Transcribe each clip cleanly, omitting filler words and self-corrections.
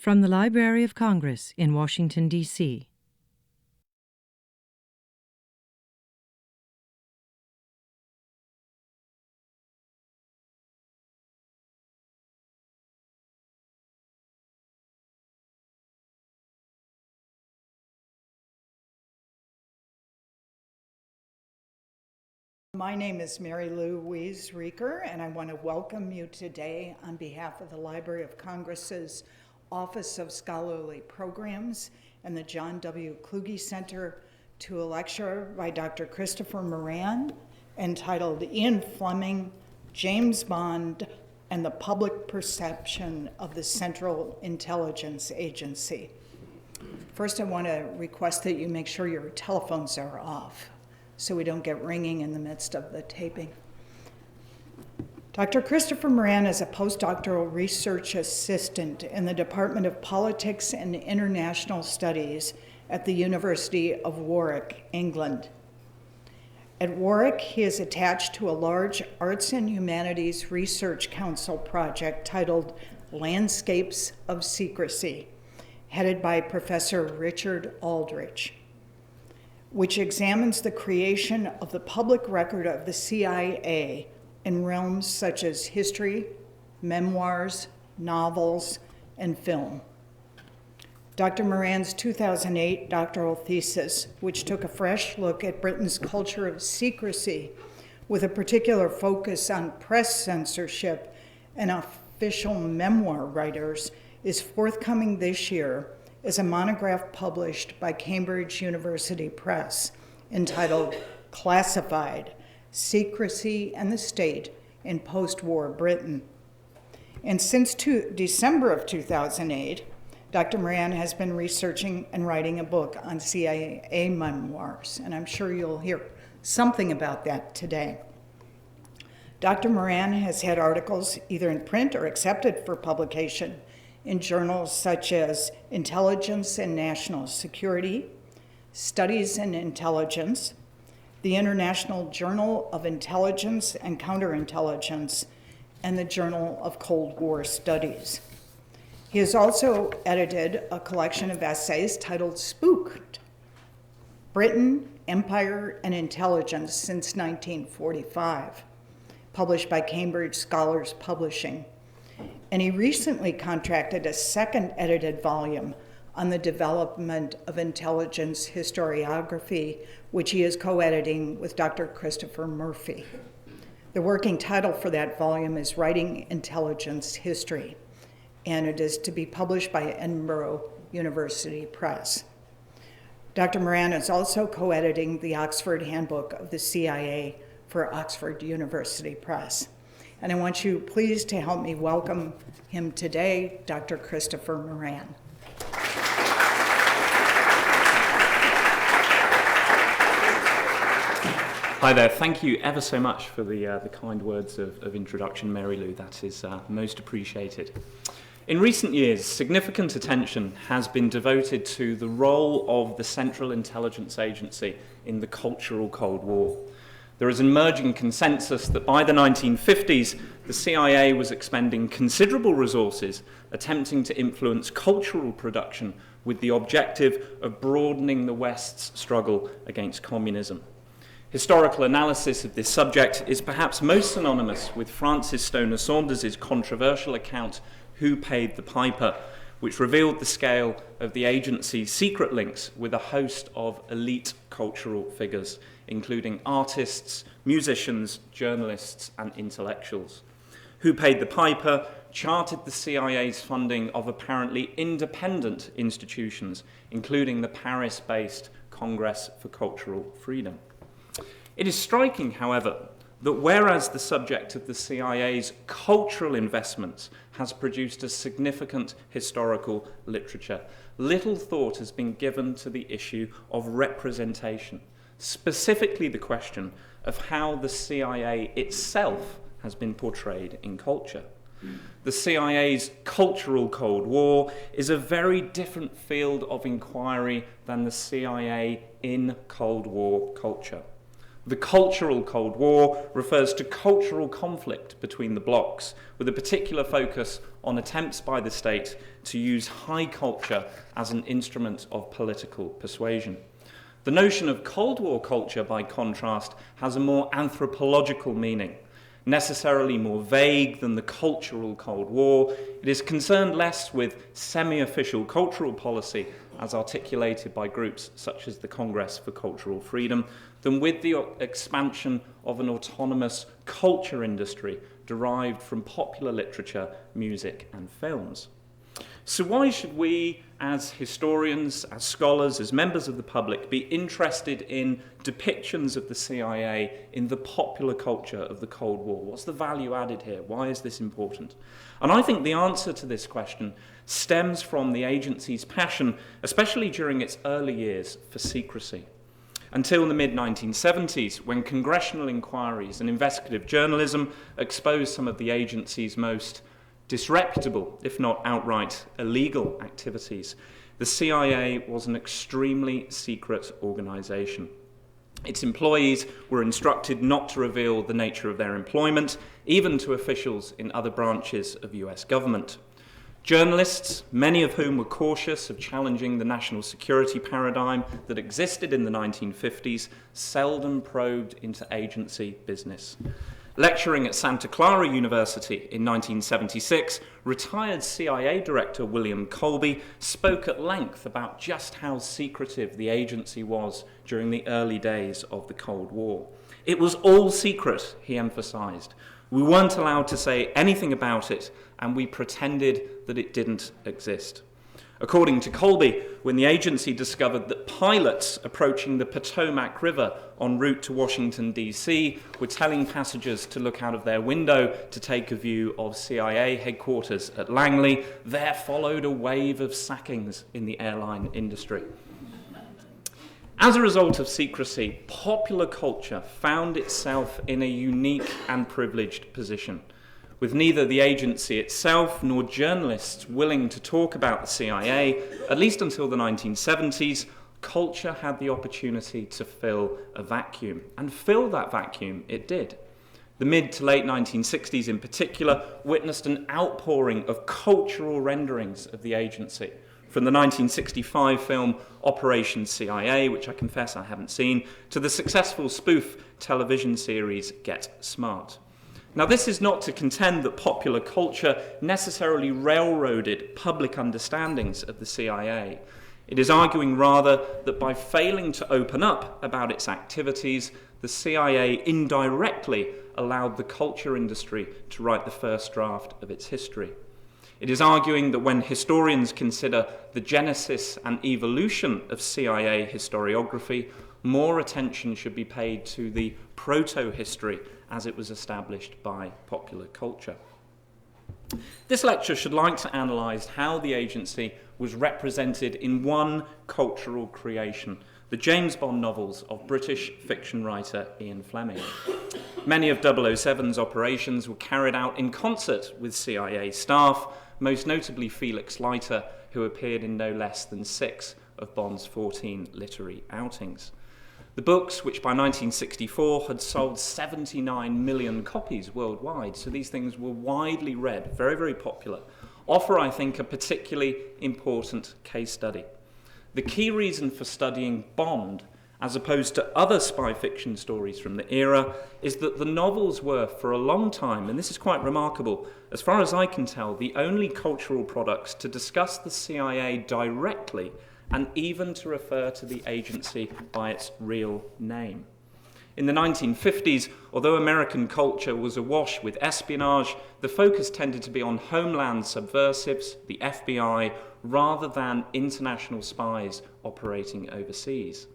From the Library of Congress in Washington, D.C. My name is Mary Louise Rieker, and I want to welcome you today on behalf of the Library of Congress's Office of Scholarly Programs and the John W. Kluge Center to a lecture by Dr. Christopher Moran entitled Ian Fleming James Bond and the Public Perception of the Central Intelligence Agency. First, I want to request that you make sure your telephones are off, so we don't get ringing in the midst of the taping. Dr. Christopher Moran is a postdoctoral research assistant in the Department of Politics and International Studies at the University of Warwick, England. At Warwick, he is attached to a large Arts and Humanities Research Council project titled Landscapes of Secrecy, headed by Professor Richard Aldrich, which examines the creation of the public record of the CIA in realms such as history, memoirs, novels, and film. Dr. Moran's 2008 doctoral thesis, which took a fresh look at Britain's culture of secrecy with a particular focus on press censorship and official memoir writers, is forthcoming this year is a monograph published by Cambridge University Press entitled Classified: Secrecy and the State in Post-War Britain. And since December of 2008, Dr. Moran has been researching and writing a book on CIA memoirs, and I'm sure you'll hear something about that today. Dr. Moran has had articles either in print or accepted for publication in journals such as Intelligence and National Security, Studies in Intelligence, the International Journal of Intelligence and Counterintelligence, and the Journal of Cold War Studies. He has also edited a collection of essays titled Spooked: Britain, Empire, and Intelligence Since 1945, published by Cambridge Scholars Publishing. And he recently contracted a second edited volume on the development of intelligence historiography, which he is co-editing with Dr. Christopher Murphy. The working title for that volume is Writing Intelligence History, and it is to be published by Edinburgh University Press. Dr. Moran is also co-editing the Oxford Handbook of the CIA for Oxford University Press. And I want you please to help me welcome him today, Dr. Christopher Moran. Hi there, thank you ever so much for the kind words of introduction, Mary Lou. That is most appreciated. In recent years, significant attention has been devoted to the role of the Central Intelligence Agency in the cultural Cold War. There is an emerging consensus that by the 1950s, the CIA was expending considerable resources attempting to influence cultural production with the objective of broadening the West's struggle against communism. Historical analysis of this subject is perhaps most synonymous with Francis Stoner Saunders' controversial account, Who Paid the Piper?, which revealed the scale of the agency's secret links with a host of elite cultural figures, including artists, musicians, journalists, and intellectuals. Who Paid the Piper charted the CIA's funding of apparently independent institutions, including the Paris-based Congress for Cultural Freedom. It is striking, however, that whereas the subject of the CIA's cultural investments has produced a significant historical literature, little thought has been given to the issue of representation, specifically the question of how the CIA itself has been portrayed in culture. The CIA's cultural Cold War is a very different field of inquiry than the CIA in Cold War culture. The cultural Cold War refers to cultural conflict between the blocs, with a particular focus on attempts by the state to use high culture as an instrument of political persuasion. The notion of Cold War culture, by contrast, has a more anthropological meaning, necessarily more vague than the cultural Cold War. It is concerned less with semi-official cultural policy, as articulated by groups such as the Congress for Cultural Freedom, than with the expansion of an autonomous culture industry derived from popular literature, music, and films. So why should we, as historians, as scholars, as members of the public, be interested in depictions of the CIA in the popular culture of the Cold War? What's the value added here? Why is this important? And I think the answer to this question stems from the agency's passion, especially during its early years, for secrecy. Until the mid-1970s, when congressional inquiries and investigative journalism exposed some of the agency's most disreputable, if not outright illegal activities, the CIA was an extremely secret organization. Its employees were instructed not to reveal the nature of their employment, even to officials in other branches of US government. Journalists, many of whom were cautious of challenging the national security paradigm that existed in the 1950s, seldom probed into agency business. Lecturing at Santa Clara University in 1976, retired CIA Director William Colby spoke at length about just how secretive the agency was during the early days of the Cold War. It was all secret, he emphasized. We weren't allowed to say anything about it, and we pretended that it didn't exist. According to Colby, when the agency discovered that pilots approaching the Potomac River en route to Washington, D.C. were telling passengers to look out of their window to take a view of CIA headquarters at Langley, there followed a wave of sackings in the airline industry. As a result of secrecy, popular culture found itself in a unique and privileged position, with neither the agency itself nor journalists willing to talk about the CIA, at least until the 1970s. Culture had the opportunity to fill a vacuum, and fill that vacuum it did. The mid to late 1960s in particular witnessed an outpouring of cultural renderings of the agency, from the 1965 film Operation CIA, which I confess I haven't seen, to the successful spoof television series Get Smart. Now, this is not to contend that popular culture necessarily railroaded public understandings of the CIA. It is arguing rather that by failing to open up about its activities, the CIA indirectly allowed the culture industry to write the first draft of its history. It is arguing that when historians consider the genesis and evolution of CIA historiography, more attention should be paid to the proto-history as it was established by popular culture. This lecture should like to analyse how the agency was represented in one cultural creation, the James Bond novels of British fiction writer Ian Fleming. Many of 007's operations were carried out in concert with CIA staff, most notably Felix Leiter, who appeared in no less than 6 of Bond's 14 literary outings. The books, which by 1964 had sold 79 million copies worldwide, so these things were widely read, very, very popular, offer, I think, a particularly important case study. The key reason for studying Bond, as opposed to other spy fiction stories from the era, is that the novels were, for a long time, and this is quite remarkable, as far as I can tell, the only cultural products to discuss the CIA directly and even to refer to the agency by its real name. In the 1950s, although American culture was awash with espionage, the focus tended to be on homeland subversives, the FBI, rather than international spies operating overseas.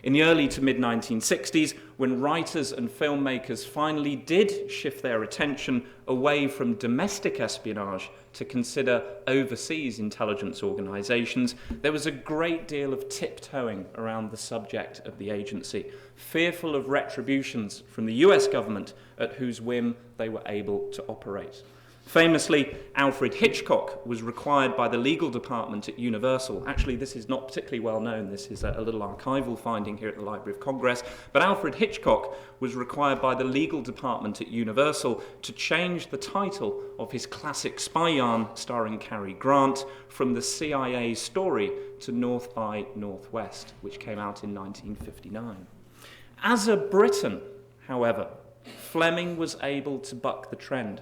In the early to mid-1960s, when writers and filmmakers finally did shift their attention away from domestic espionage to consider overseas intelligence organizations, there was a great deal of tiptoeing around the subject of the agency, fearful of retributions from the US government at whose whim they were able to operate. Famously, Alfred Hitchcock was required by the legal department at Universal. Actually, this is not particularly well known. This is a little archival finding here at the Library of Congress. But Alfred Hitchcock was required by the legal department at Universal to change the title of his classic spy yarn starring Cary Grant from the CIA story to North by Northwest, which came out in 1959. As a Briton, however, Fleming was able to buck the trend,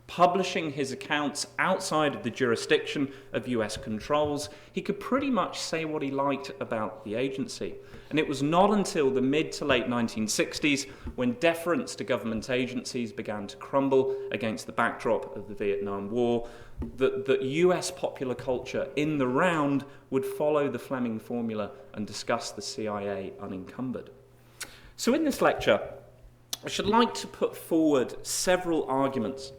publishing his accounts outside of the jurisdiction of US controls. He could pretty much say what he liked about the agency. And it was not until the mid to late 1960s, when deference to government agencies began to crumble against the backdrop of the Vietnam War, that US popular culture in the round would follow the Fleming formula and discuss the CIA unencumbered. So in this lecture, I should like to put forward several arguments.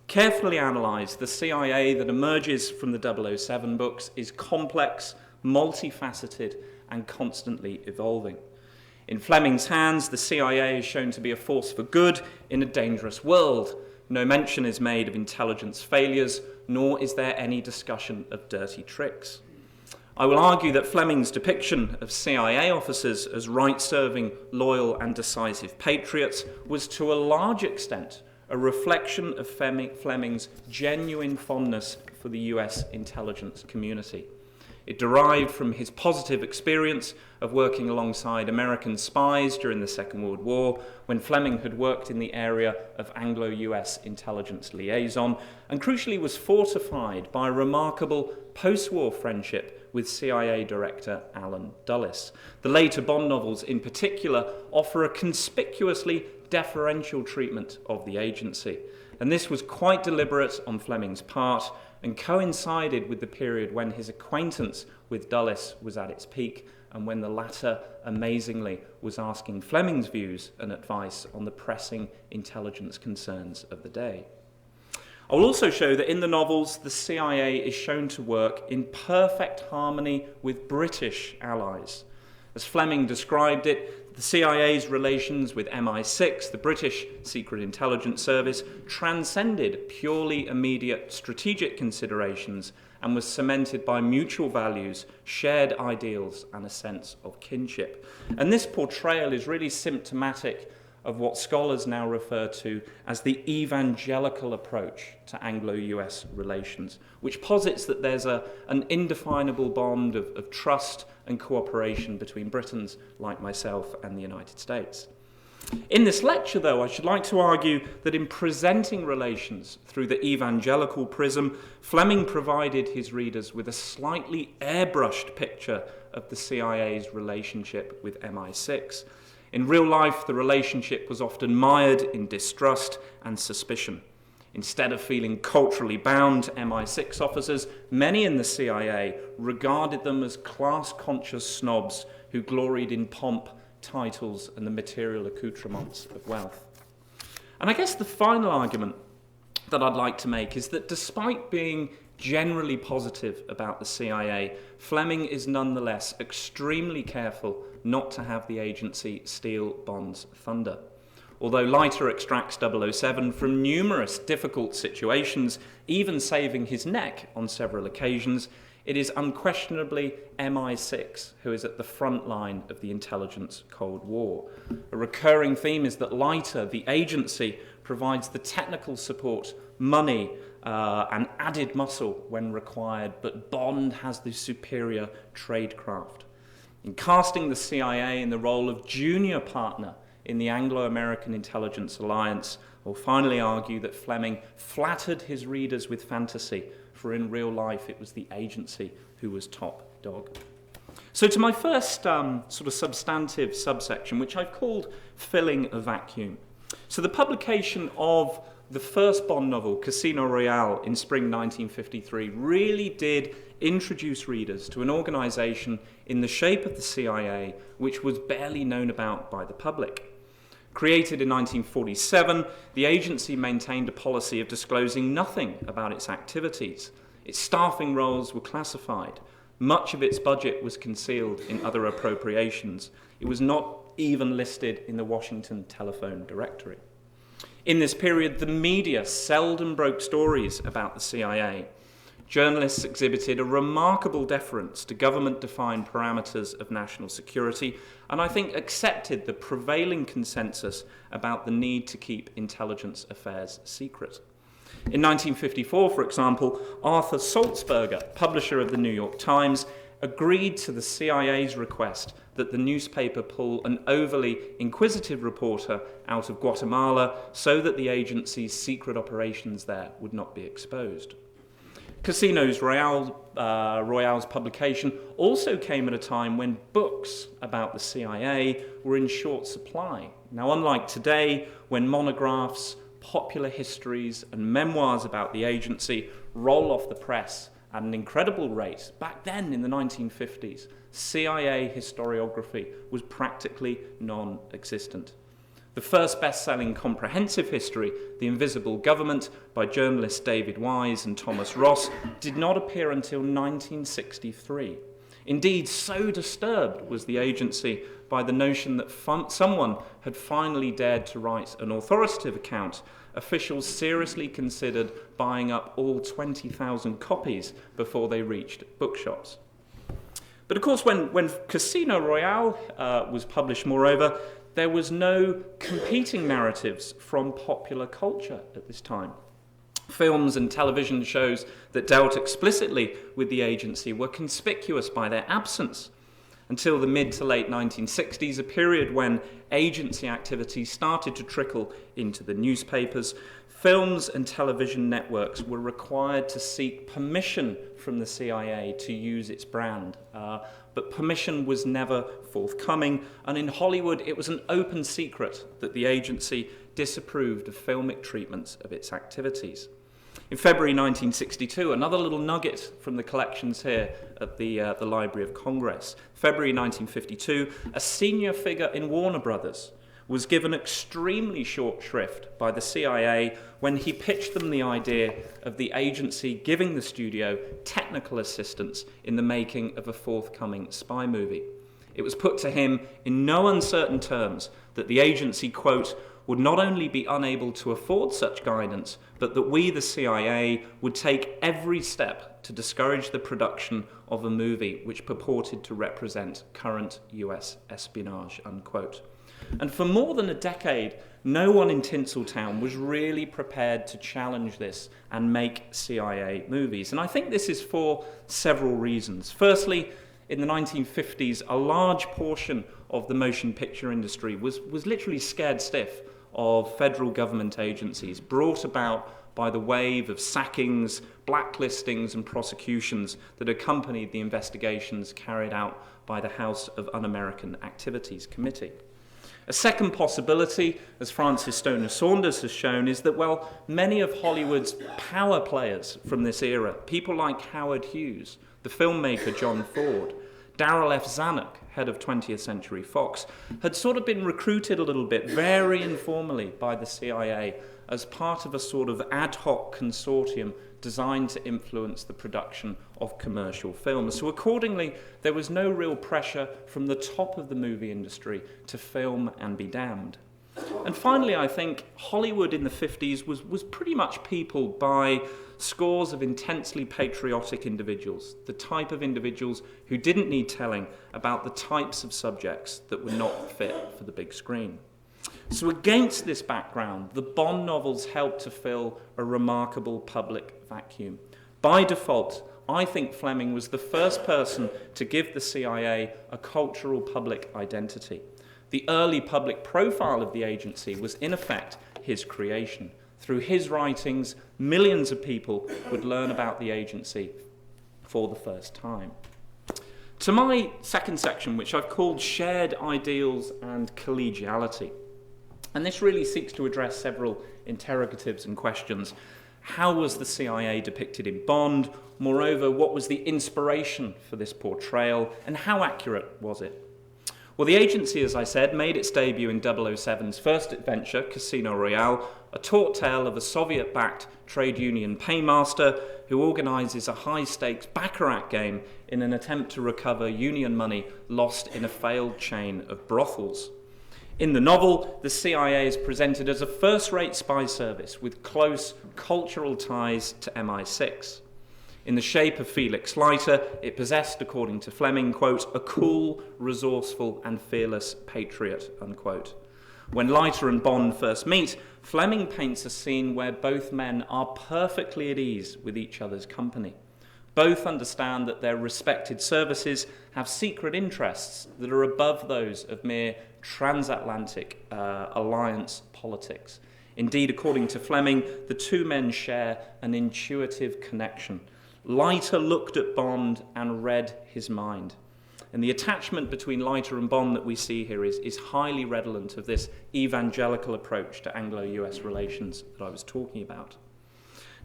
Carefully analyse the CIA that emerges from the 007 books is complex, multifaceted, and constantly evolving. In Fleming's hands, the CIA is shown to be a force for good in a dangerous world. No mention is made of intelligence failures, nor is there any discussion of dirty tricks. I will argue that Fleming's depiction of CIA officers as right-serving, loyal, and decisive patriots was to a large extent a reflection of Fleming's genuine fondness for the US intelligence community. It derived from his positive experience of working alongside American spies during the Second World War, when Fleming had worked in the area of Anglo-US intelligence liaison, and crucially was fortified by a remarkable post-war friendship with CIA Director Allen Dulles. The later Bond novels in particular offer a conspicuously deferential treatment of the agency, and this was quite deliberate on Fleming's part and coincided with the period when his acquaintance with Dulles was at its peak and when the latter, amazingly, was asking Fleming's views and advice on the pressing intelligence concerns of the day. I will also show that in the novels, the CIA is shown to work in perfect harmony with British allies. As Fleming described it, the CIA's relations with MI6, the British Secret Intelligence Service, transcended purely immediate strategic considerations and was cemented by mutual values, shared ideals, and a sense of kinship. And this portrayal is really symptomatic of what scholars now refer to as the evangelical approach to Anglo-US relations, which posits that there's an indefinable bond of trust and cooperation between Britons like myself and the United States. In this lecture, though, I should like to argue that in presenting relations through the evangelical prism, Fleming provided his readers with a slightly airbrushed picture of the CIA's relationship with MI6. In real life, the relationship was often mired in distrust and suspicion. Instead of feeling culturally bound to MI6 officers, many in the CIA regarded them as class-conscious snobs who gloried in pomp, titles, and the material accoutrements of wealth. And I guess the final argument that I'd like to make is that despite being generally positive about the CIA, Fleming is nonetheless extremely careful not to have the agency steal Bond's thunder. Although Leiter extracts 007 from numerous difficult situations, even saving his neck on several occasions, it is unquestionably MI6 who is at the front line of the intelligence Cold War. A recurring theme is that Leiter, the agency, provides the technical support, money, and added muscle when required, but Bond has the superior tradecraft. In casting the CIA in the role of junior partner in the Anglo-American Intelligence Alliance, I'll finally argue that Fleming flattered his readers with fantasy, for in real life it was the agency who was top dog. So to my first sort of substantive subsection, which I've called Filling a Vacuum. So the publication of the first Bond novel, Casino Royale, in spring 1953, really did introduce readers to an organisation in the shape of the CIA, which was barely known about by the public. Created in 1947, the agency maintained a policy of disclosing nothing about its activities. Its staffing roles were classified. Much of its budget was concealed in other appropriations. It was not even listed in the Washington Telephone Directory. In this period, the media seldom broke stories about the CIA. Journalists exhibited a remarkable deference to government-defined parameters of national security, and I think accepted the prevailing consensus about the need to keep intelligence affairs secret. In 1954, for example, Arthur Sulzberger, publisher of the New York Times, agreed to the CIA's request that the newspaper pull an overly inquisitive reporter out of Guatemala so that the agency's secret operations there would not be exposed. Casino Royale's publication also came at a time when books about the CIA were in short supply. Now, unlike today, when monographs, popular histories, and memoirs about the agency roll off the press at an incredible rate, back then in the 1950s, CIA historiography was practically non-existent. The first best-selling comprehensive history, The Invisible Government, by journalists David Wise and Thomas Ross, did not appear until 1963. Indeed, so disturbed was the agency by the notion that someone had finally dared to write an authoritative account, officials seriously considered buying up all 20,000 copies before they reached bookshops. But of course, when Casino Royale was published, moreover, there was no competing narratives from popular culture at this time. Films and television shows that dealt explicitly with the agency were conspicuous by their absence. Until the mid to late 1960s, a period when agency activity started to trickle into the newspapers, films and television networks were required to seek permission from the CIA to use its brand. But permission was never forthcoming, and in Hollywood it was an open secret that the agency disapproved of filmic treatments of its activities. In February 1962, another little nugget from the collections here at the Library of Congress, February 1952, a senior figure in Warner Brothers was given extremely short shrift by the CIA when he pitched them the idea of the agency giving the studio technical assistance in the making of a forthcoming spy movie. It was put to him in no uncertain terms that the agency, quote, would not only be unable to afford such guidance, but that we, the CIA, would take every step to discourage the production of a movie which purported to represent current US espionage, unquote. And for more than a decade, no one in Tinseltown was really prepared to challenge this and make CIA movies. And I think this is for several reasons. Firstly, in the 1950s, a large portion of the motion picture industry was literally scared stiff of federal government agencies brought about by the wave of sackings, blacklistings, and prosecutions that accompanied the investigations carried out by the House of Un-American Activities Committee. A second possibility, as Francis Stoner Saunders has shown, is that, well, many of Hollywood's power players from this era, people like Howard Hughes, the filmmaker John Ford, Darrell F. Zanuck, head of 20th Century Fox, had sort of been recruited a little bit, very informally, by the CIA as part of a sort of ad hoc consortium designed to influence the production of commercial films. So accordingly, there was no real pressure from the top of the movie industry to film and be damned. And finally, I think Hollywood in the 50s was pretty much peopled by scores of intensely patriotic individuals, the type of individuals who didn't need telling about the types of subjects that were not fit for the big screen. So against this background, the Bond novels helped to fill a remarkable public vacuum. By default, I think Fleming was the first person to give the CIA a cultural public identity. The early public profile of the agency was, in effect, his creation. Through his writings, millions of people would learn about the agency for the first time. To my second section, which I've called Shared Ideals and Collegiality. And this really seeks to address several interrogatives and questions. How was the CIA depicted in Bond? Moreover, what was the inspiration for this portrayal, and how accurate was it? Well, the agency, as I said, made its debut in 007's first adventure, Casino Royale, a taut tale of a Soviet-backed trade union paymaster who organises a high-stakes baccarat game in an attempt to recover union money lost in a failed chain of brothels. In the novel, the CIA is presented as a first-rate spy service with close cultural ties to MI6. In the shape of Felix Leiter, it possessed, according to Fleming, quote, a cool, resourceful and fearless patriot, unquote. When Leiter and Bond first meet, Fleming paints a scene where both men are perfectly at ease with each other's company. Both understand that their respected services have secret interests that are above those of mere transatlantic alliance politics. Indeed, according to Fleming, the two men share an intuitive connection. Leiter looked at Bond and read his mind. And the attachment between Leiter and Bond that we see here is highly redolent of this evangelical approach to Anglo-US relations that I was talking about.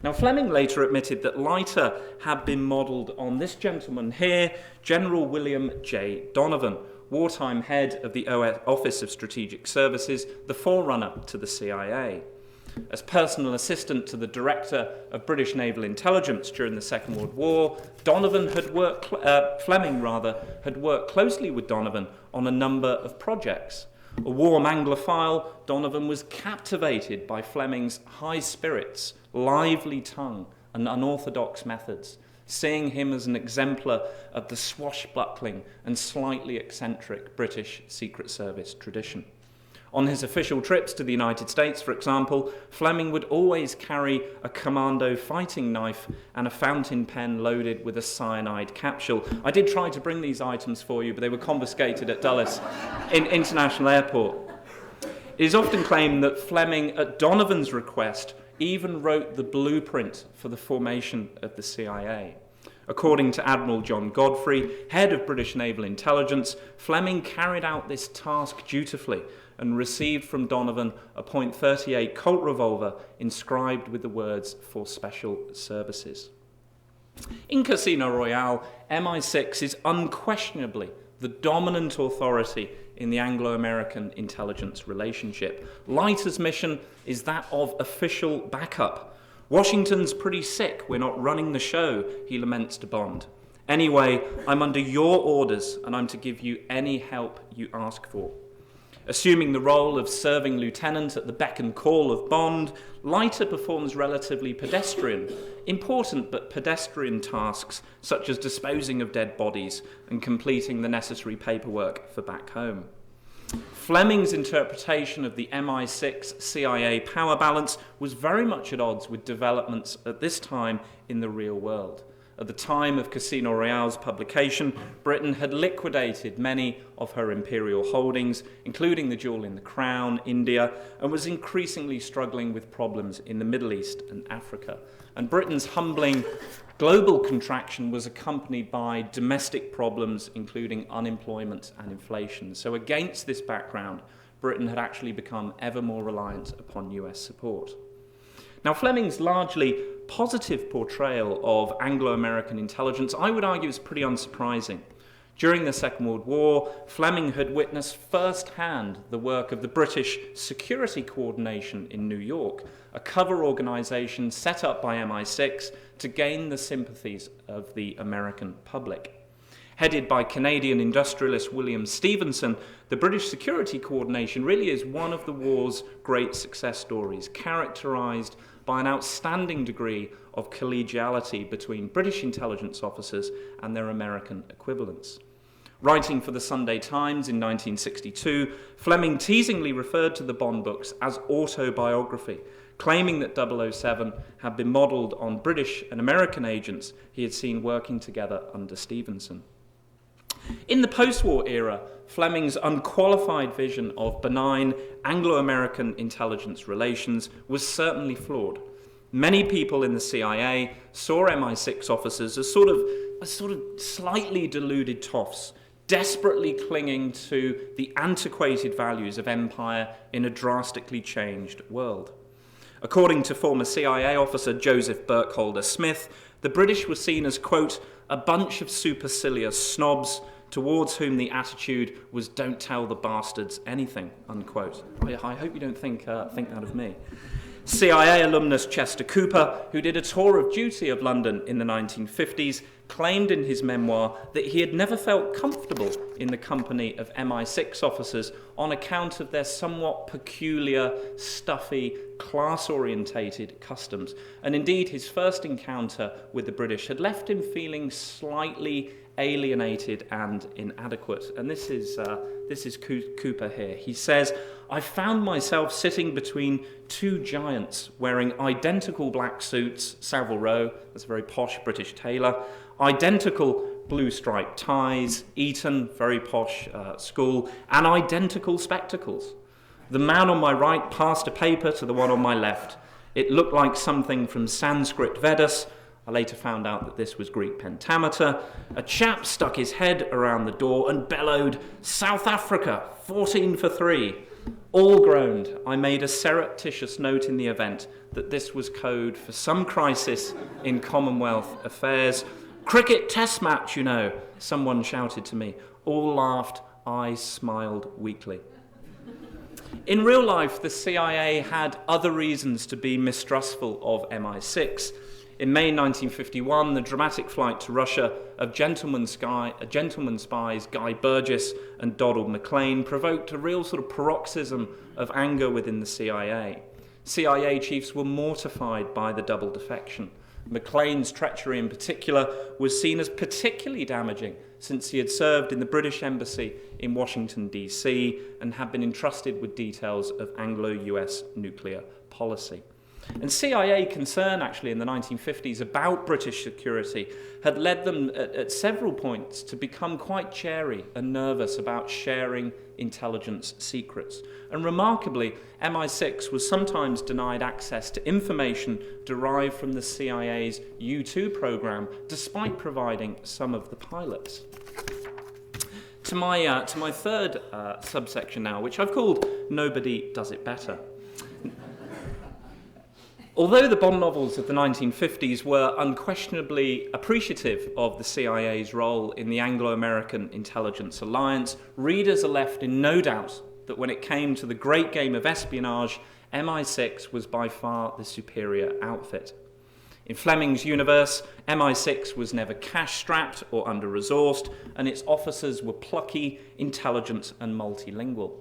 Now, Fleming later admitted that Leiter had been modelled on this gentleman here, General William J. Donovan, wartime head of the Office of Strategic Services, the forerunner to the CIA. As personal assistant to the Director of British Naval Intelligence during the Second World War, Fleming had worked closely with Donovan on a number of projects. A warm Anglophile, Donovan was captivated by Fleming's high spirits, lively tongue, and unorthodox methods, seeing him as an exemplar of the swashbuckling and slightly eccentric British Secret Service tradition. On his official trips to the United States, for example, Fleming would always carry a commando fighting knife and a fountain pen loaded with a cyanide capsule. I did try to bring these items for you, but they were confiscated at Dulles International Airport. It is often claimed that Fleming, at Donovan's request, even wrote the blueprint for the formation of the CIA. According to Admiral John Godfrey, head of British Naval Intelligence, Fleming carried out this task dutifully and received from Donovan a .38 Colt revolver inscribed with the words "for special services." In Casino Royale, MI6 is unquestionably the dominant authority in the Anglo-American intelligence relationship. Leiter's mission is that of official backup. Washington's pretty sick, we're not running the show, he laments to Bond. Anyway, I'm under your orders and I'm to give you any help you ask for. Assuming the role of serving lieutenant at the beck and call of Bond, Leiter performs relatively important but pedestrian tasks such as disposing of dead bodies and completing the necessary paperwork for back home. Fleming's interpretation of the MI6 CIA power balance was very much at odds with developments at this time in the real world. At the time of Casino Royale's publication, Britain had liquidated many of her imperial holdings, including the jewel in the Crown, India, and was increasingly struggling with problems in the Middle East and Africa. And Britain's humbling global contraction was accompanied by domestic problems, including unemployment and inflation. So against this background, Britain had actually become ever more reliant upon US support. Now, Fleming's largely positive portrayal of Anglo-American intelligence, I would argue, is pretty unsurprising. During the Second World War, Fleming had witnessed firsthand the work of the British Security Coordination in New York, a cover organisation set up by MI6 to gain the sympathies of the American public. Headed by Canadian industrialist William Stevenson, the British Security Coordination really is one of the war's great success stories, characterised by an outstanding degree of collegiality between British intelligence officers and their American equivalents. Writing for the Sunday Times in 1962, Fleming teasingly referred to the Bond books as autobiography, claiming that 007 had been modelled on British and American agents he had seen working together under Stevenson. In the post-war era, Fleming's unqualified vision of benign Anglo-American intelligence relations was certainly flawed. Many people in the CIA saw MI6 officers as sort of slightly deluded toffs, desperately clinging to the antiquated values of empire in a drastically changed world. According to former CIA officer Joseph Burkholder Smith, the British were seen as, quote, a bunch of supercilious snobs towards whom the attitude was "don't tell the bastards anything," unquote. I hope you don't think that of me. CIA alumnus Chester Cooper, who did a tour of duty of London in the 1950s, claimed in his memoir that he had never felt comfortable in the company of MI6 officers on account of their somewhat peculiar, stuffy, class-orientated customs. And indeed, his first encounter with the British had left him feeling slightly alienated and inadequate. And this is Cooper here. He says, "I found myself sitting between two giants wearing identical black suits, Savile Row, that's a very posh British tailor, identical blue striped ties, Eton, very posh school, and identical spectacles. The man on my right passed a paper to the one on my left. It looked like something from Sanskrit Vedas. I later found out that this was Greek pentameter. A chap stuck his head around the door and bellowed, 'South Africa, 14 for 3. All groaned. I made a surreptitious note in the event that this was code for some crisis in Commonwealth affairs. 'Cricket test match, you know,' someone shouted to me. All laughed. I smiled weakly." In real life, the CIA had other reasons to be mistrustful of MI6. In May 1951, the dramatic flight to Russia of gentleman spies Guy Burgess and Donald Maclean provoked a real sort of paroxysm of anger within the CIA. CIA chiefs were mortified by the double defection. Maclean's treachery in particular was seen as particularly damaging since he had served in the British Embassy in Washington, D.C. and had been entrusted with details of Anglo-US nuclear policy. And CIA concern, actually, in the 1950s about British security had led them at several points to become quite chary and nervous about sharing intelligence secrets. And remarkably, MI6 was sometimes denied access to information derived from the CIA's U-2 program, despite providing some of the pilots. To my third subsection now, which I've called Nobody Does It Better. Although the Bond novels of the 1950s were unquestionably appreciative of the CIA's role in the Anglo-American intelligence alliance, readers are left in no doubt that when it came to the great game of espionage, MI6 was by far the superior outfit. In Fleming's universe, MI6 was never cash-strapped or under-resourced, and its officers were plucky, intelligent, and multilingual.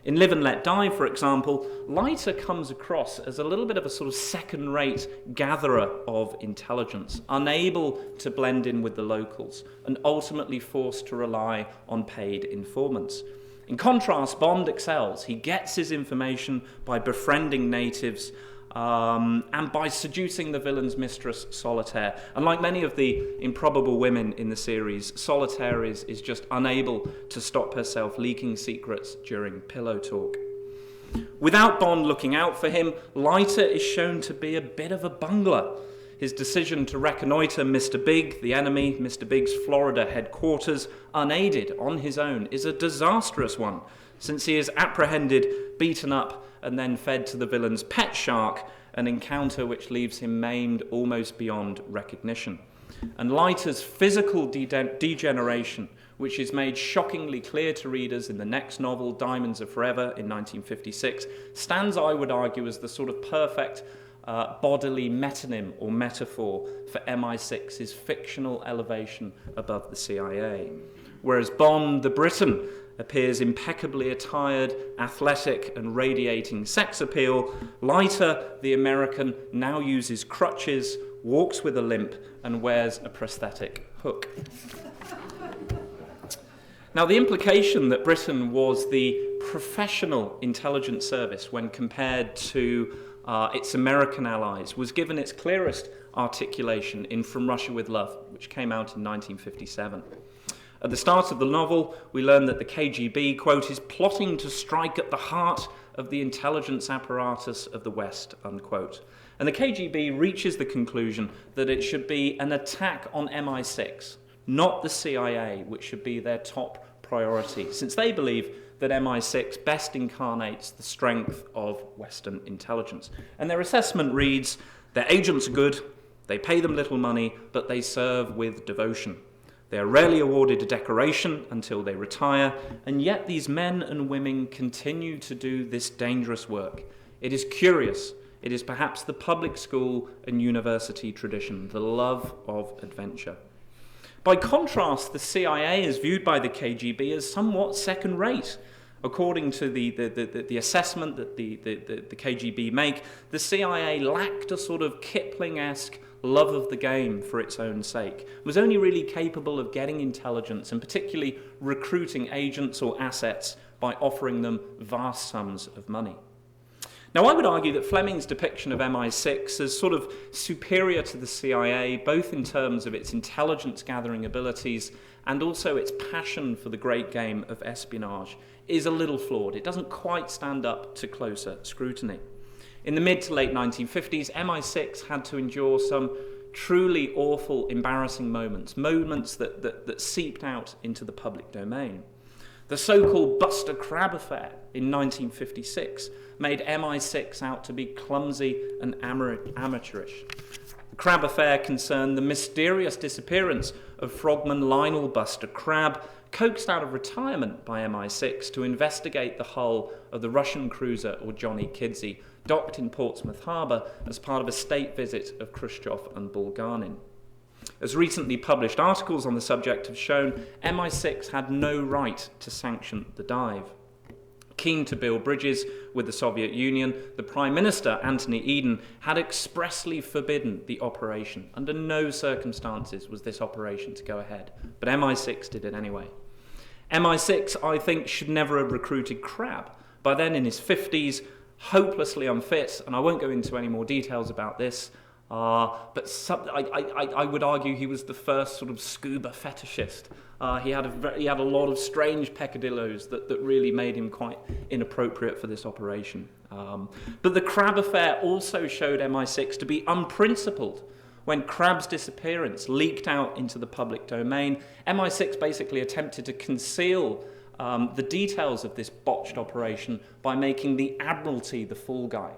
In Live and Let Die, for example, Leiter comes across as a little bit of a sort of second-rate gatherer of intelligence, unable to blend in with the locals, and ultimately forced to rely on paid informants. In contrast, Bond excels. He gets his information by befriending natives and by seducing the villain's mistress, Solitaire. And like many of the improbable women in the series, Solitaire is just unable to stop herself leaking secrets during pillow talk. Without Bond looking out for him, Leiter is shown to be a bit of a bungler. His decision to reconnoitre Mr. Big, the enemy, Mr. Big's Florida headquarters, unaided on his own, is a disastrous one, since he is apprehended, beaten up, and then fed to the villain's pet shark, an encounter which leaves him maimed almost beyond recognition. And Leiter's physical degeneration, which is made shockingly clear to readers in the next novel, Diamonds Are Forever, in 1956, stands, I would argue, as the sort of perfect bodily metonym or metaphor for MI6's fictional elevation above the CIA. Whereas Bond, the Briton, appears impeccably attired, athletic, and radiating sex appeal, Leiter, the American, now uses crutches, walks with a limp, and wears a prosthetic hook. Now, the implication that Britain was the professional intelligence service when compared to its American allies was given its clearest articulation in From Russia with Love, which came out in 1957. At the start of the novel, we learn that the KGB, quote, is plotting to strike at the heart of the intelligence apparatus of the West, unquote. And the KGB reaches the conclusion that it should be an attack on MI6, not the CIA, which should be their top priority, since they believe that MI6 best incarnates the strength of Western intelligence. And their assessment reads, their agents are good, they pay them little money, but they serve with devotion. They are rarely awarded a decoration until they retire, and yet these men and women continue to do this dangerous work. It is curious. It is perhaps the public school and university tradition, the love of adventure. By contrast, the CIA is viewed by the KGB as somewhat second-rate. According to the assessment that the KGB make, the CIA lacked a sort of Kipling-esque love of the game for its own sake, was only really capable of getting intelligence and particularly recruiting agents or assets by offering them vast sums of money. Now, I would argue that Fleming's depiction of MI6 as sort of superior to the CIA, both in terms of its intelligence-gathering abilities and also its passion for the great game of espionage, is a little flawed. It doesn't quite stand up to closer scrutiny. In the mid to late 1950s, MI6 had to endure some truly awful, embarrassing moments that seeped out into the public domain. The so-called Buster Crabbe affair in 1956 made MI6 out to be clumsy and amateurish. The Crabbe affair concerned the mysterious disappearance of frogman Lionel Buster Crabbe, coaxed out of retirement by MI6 to investigate the hull of the Russian cruiser or Johnny Kidsey, docked in Portsmouth Harbour as part of a state visit of Khrushchev and Bulganin. As recently published articles on the subject have shown, MI6 had no right to sanction the dive. Keen to build bridges with the Soviet Union, the Prime Minister, Anthony Eden, had expressly forbidden the operation. Under no circumstances was this operation to go ahead, but MI6 did it anyway. MI6, I think, should never have recruited Crabbe. By then in his 50s, hopelessly unfit, and I won't go into any more details about this, but I would argue he was the first sort of scuba fetishist. He had a lot of strange peccadillos that really made him quite inappropriate for this operation. But the Crabbe affair also showed MI6 to be unprincipled. When Crabbe's disappearance leaked out into the public domain, MI6 basically attempted to conceal the details of this botched operation by making the Admiralty the fall guy.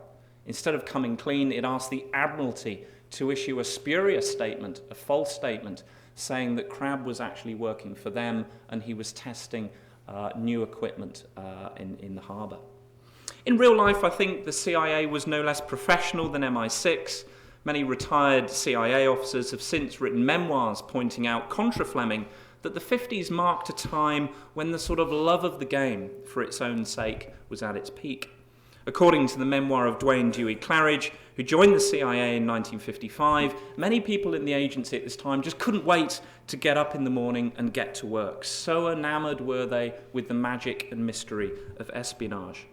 Instead of coming clean, it asked the Admiralty to issue a spurious statement, a false statement, saying that Crabbe was actually working for them and he was testing new equipment in the harbour. In real life, I think the CIA was no less professional than MI6. Many retired CIA officers have since written memoirs pointing out, contra Fleming, that the 50s marked a time when the sort of love of the game for its own sake was at its peak. According to the memoir of Dwayne Dewey Claridge, who joined the CIA in 1955, many people in the agency at this time just couldn't wait to get up in the morning and get to work. So enamoured were they with the magic and mystery of espionage.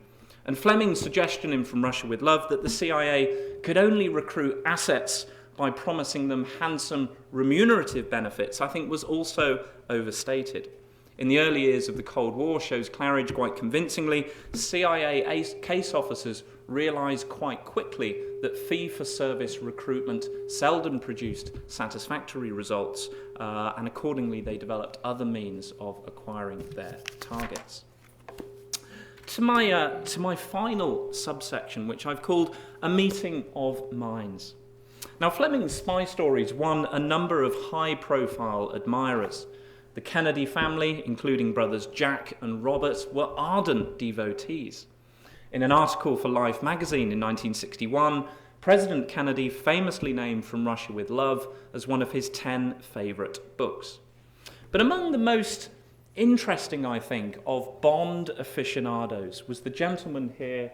And Fleming's suggestion in From Russia with Love that the CIA could only recruit assets by promising them handsome remunerative benefits, I think was also overstated. In the early years of the Cold War, shows Claridge quite convincingly, CIA case officers realised quite quickly that fee-for-service recruitment seldom produced satisfactory results, and accordingly they developed other means of acquiring their targets. To my final subsection, which I've called A Meeting of Minds. Now, Fleming's spy stories won a number of high-profile admirers. The Kennedy family, including brothers Jack and Robert, were ardent devotees. In an article for Life magazine in 1961, President Kennedy famously named From Russia with Love as one of his 10 favourite books. But among the most interesting, I think, of Bond aficionados was the gentleman here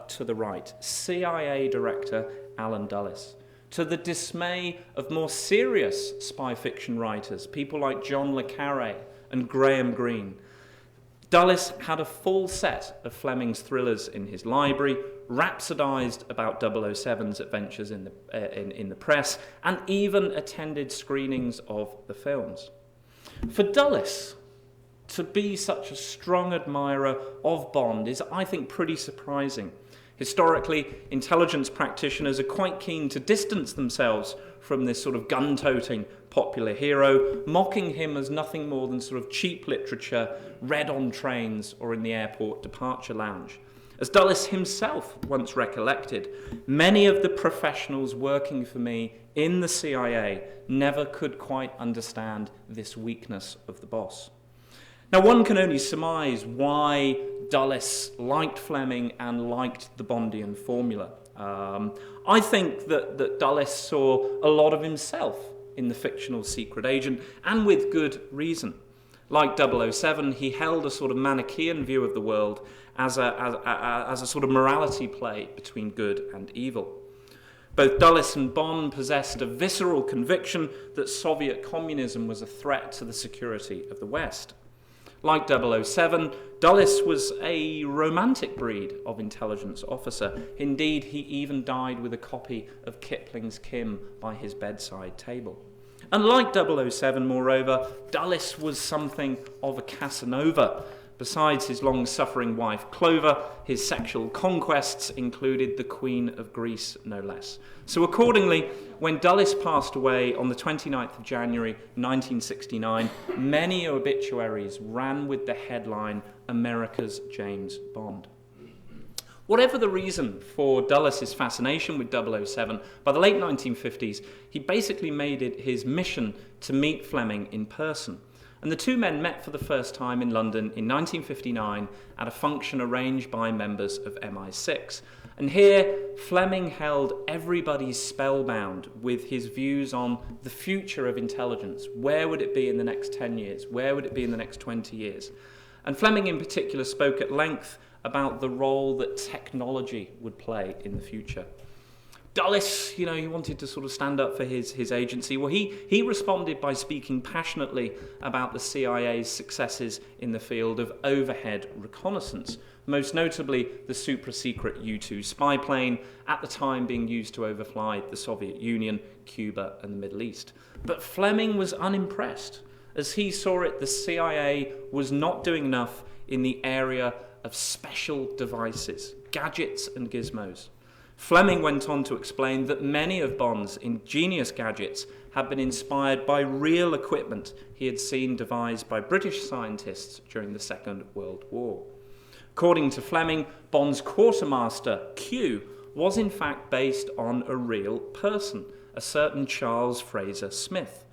to the right, CIA Director Alan Dulles. To the dismay of more serious spy fiction writers, people like John le Carré and Graham Greene, Dulles had a full set of Fleming's thrillers in his library, rhapsodized about 007's adventures in the press, and even attended screenings of the films. For Dulles to be such a strong admirer of Bond is, I think, pretty surprising. Historically, intelligence practitioners are quite keen to distance themselves from this sort of gun-toting popular hero, mocking him as nothing more than sort of cheap literature read on trains or in the airport departure lounge. As Dulles himself once recollected, many of the professionals working for me in the CIA never could quite understand this weakness of the boss. Now, one can only surmise why Dulles liked Fleming and liked the Bondian formula. I think that Dulles saw a lot of himself in the fictional secret agent, and with good reason. Like 007, he held a sort of Manichaean view of the world as a sort of morality play between good and evil. Both Dulles and Bond possessed a visceral conviction that Soviet communism was a threat to the security of the West. Like 007, Dulles was a romantic breed of intelligence officer. Indeed, he even died with a copy of Kipling's Kim by his bedside table. And like 007, moreover, Dulles was something of a Casanova. Besides his long-suffering wife Clover, his sexual conquests included the Queen of Greece, no less. So accordingly, when Dulles passed away on the 29th of January 1969, many obituaries ran with the headline, "America's James Bond." Whatever the reason for Dulles' fascination with 007, by the late 1950s, he basically made it his mission to meet Fleming in person. And the two men met for the first time in London in 1959 at a function arranged by members of MI6. And here, Fleming held everybody spellbound with his views on the future of intelligence. Where would it be in the next 10 years? Where would it be in the next 20 years? And Fleming in particular spoke at length about the role that technology would play in the future. Dulles, he wanted to sort of stand up for his agency. Well, he responded by speaking passionately about the CIA's successes in the field of overhead reconnaissance, most notably the super-secret U-2 spy plane, at the time being used to overfly the Soviet Union, Cuba, and the Middle East. But Fleming was unimpressed. As he saw it, the CIA was not doing enough in the area of special devices, gadgets and gizmos. Fleming went on to explain that many of Bond's ingenious gadgets had been inspired by real equipment he had seen devised by British scientists during the Second World War. According to Fleming, Bond's quartermaster, Q, was in fact based on a real person, a certain Charles Fraser Smith.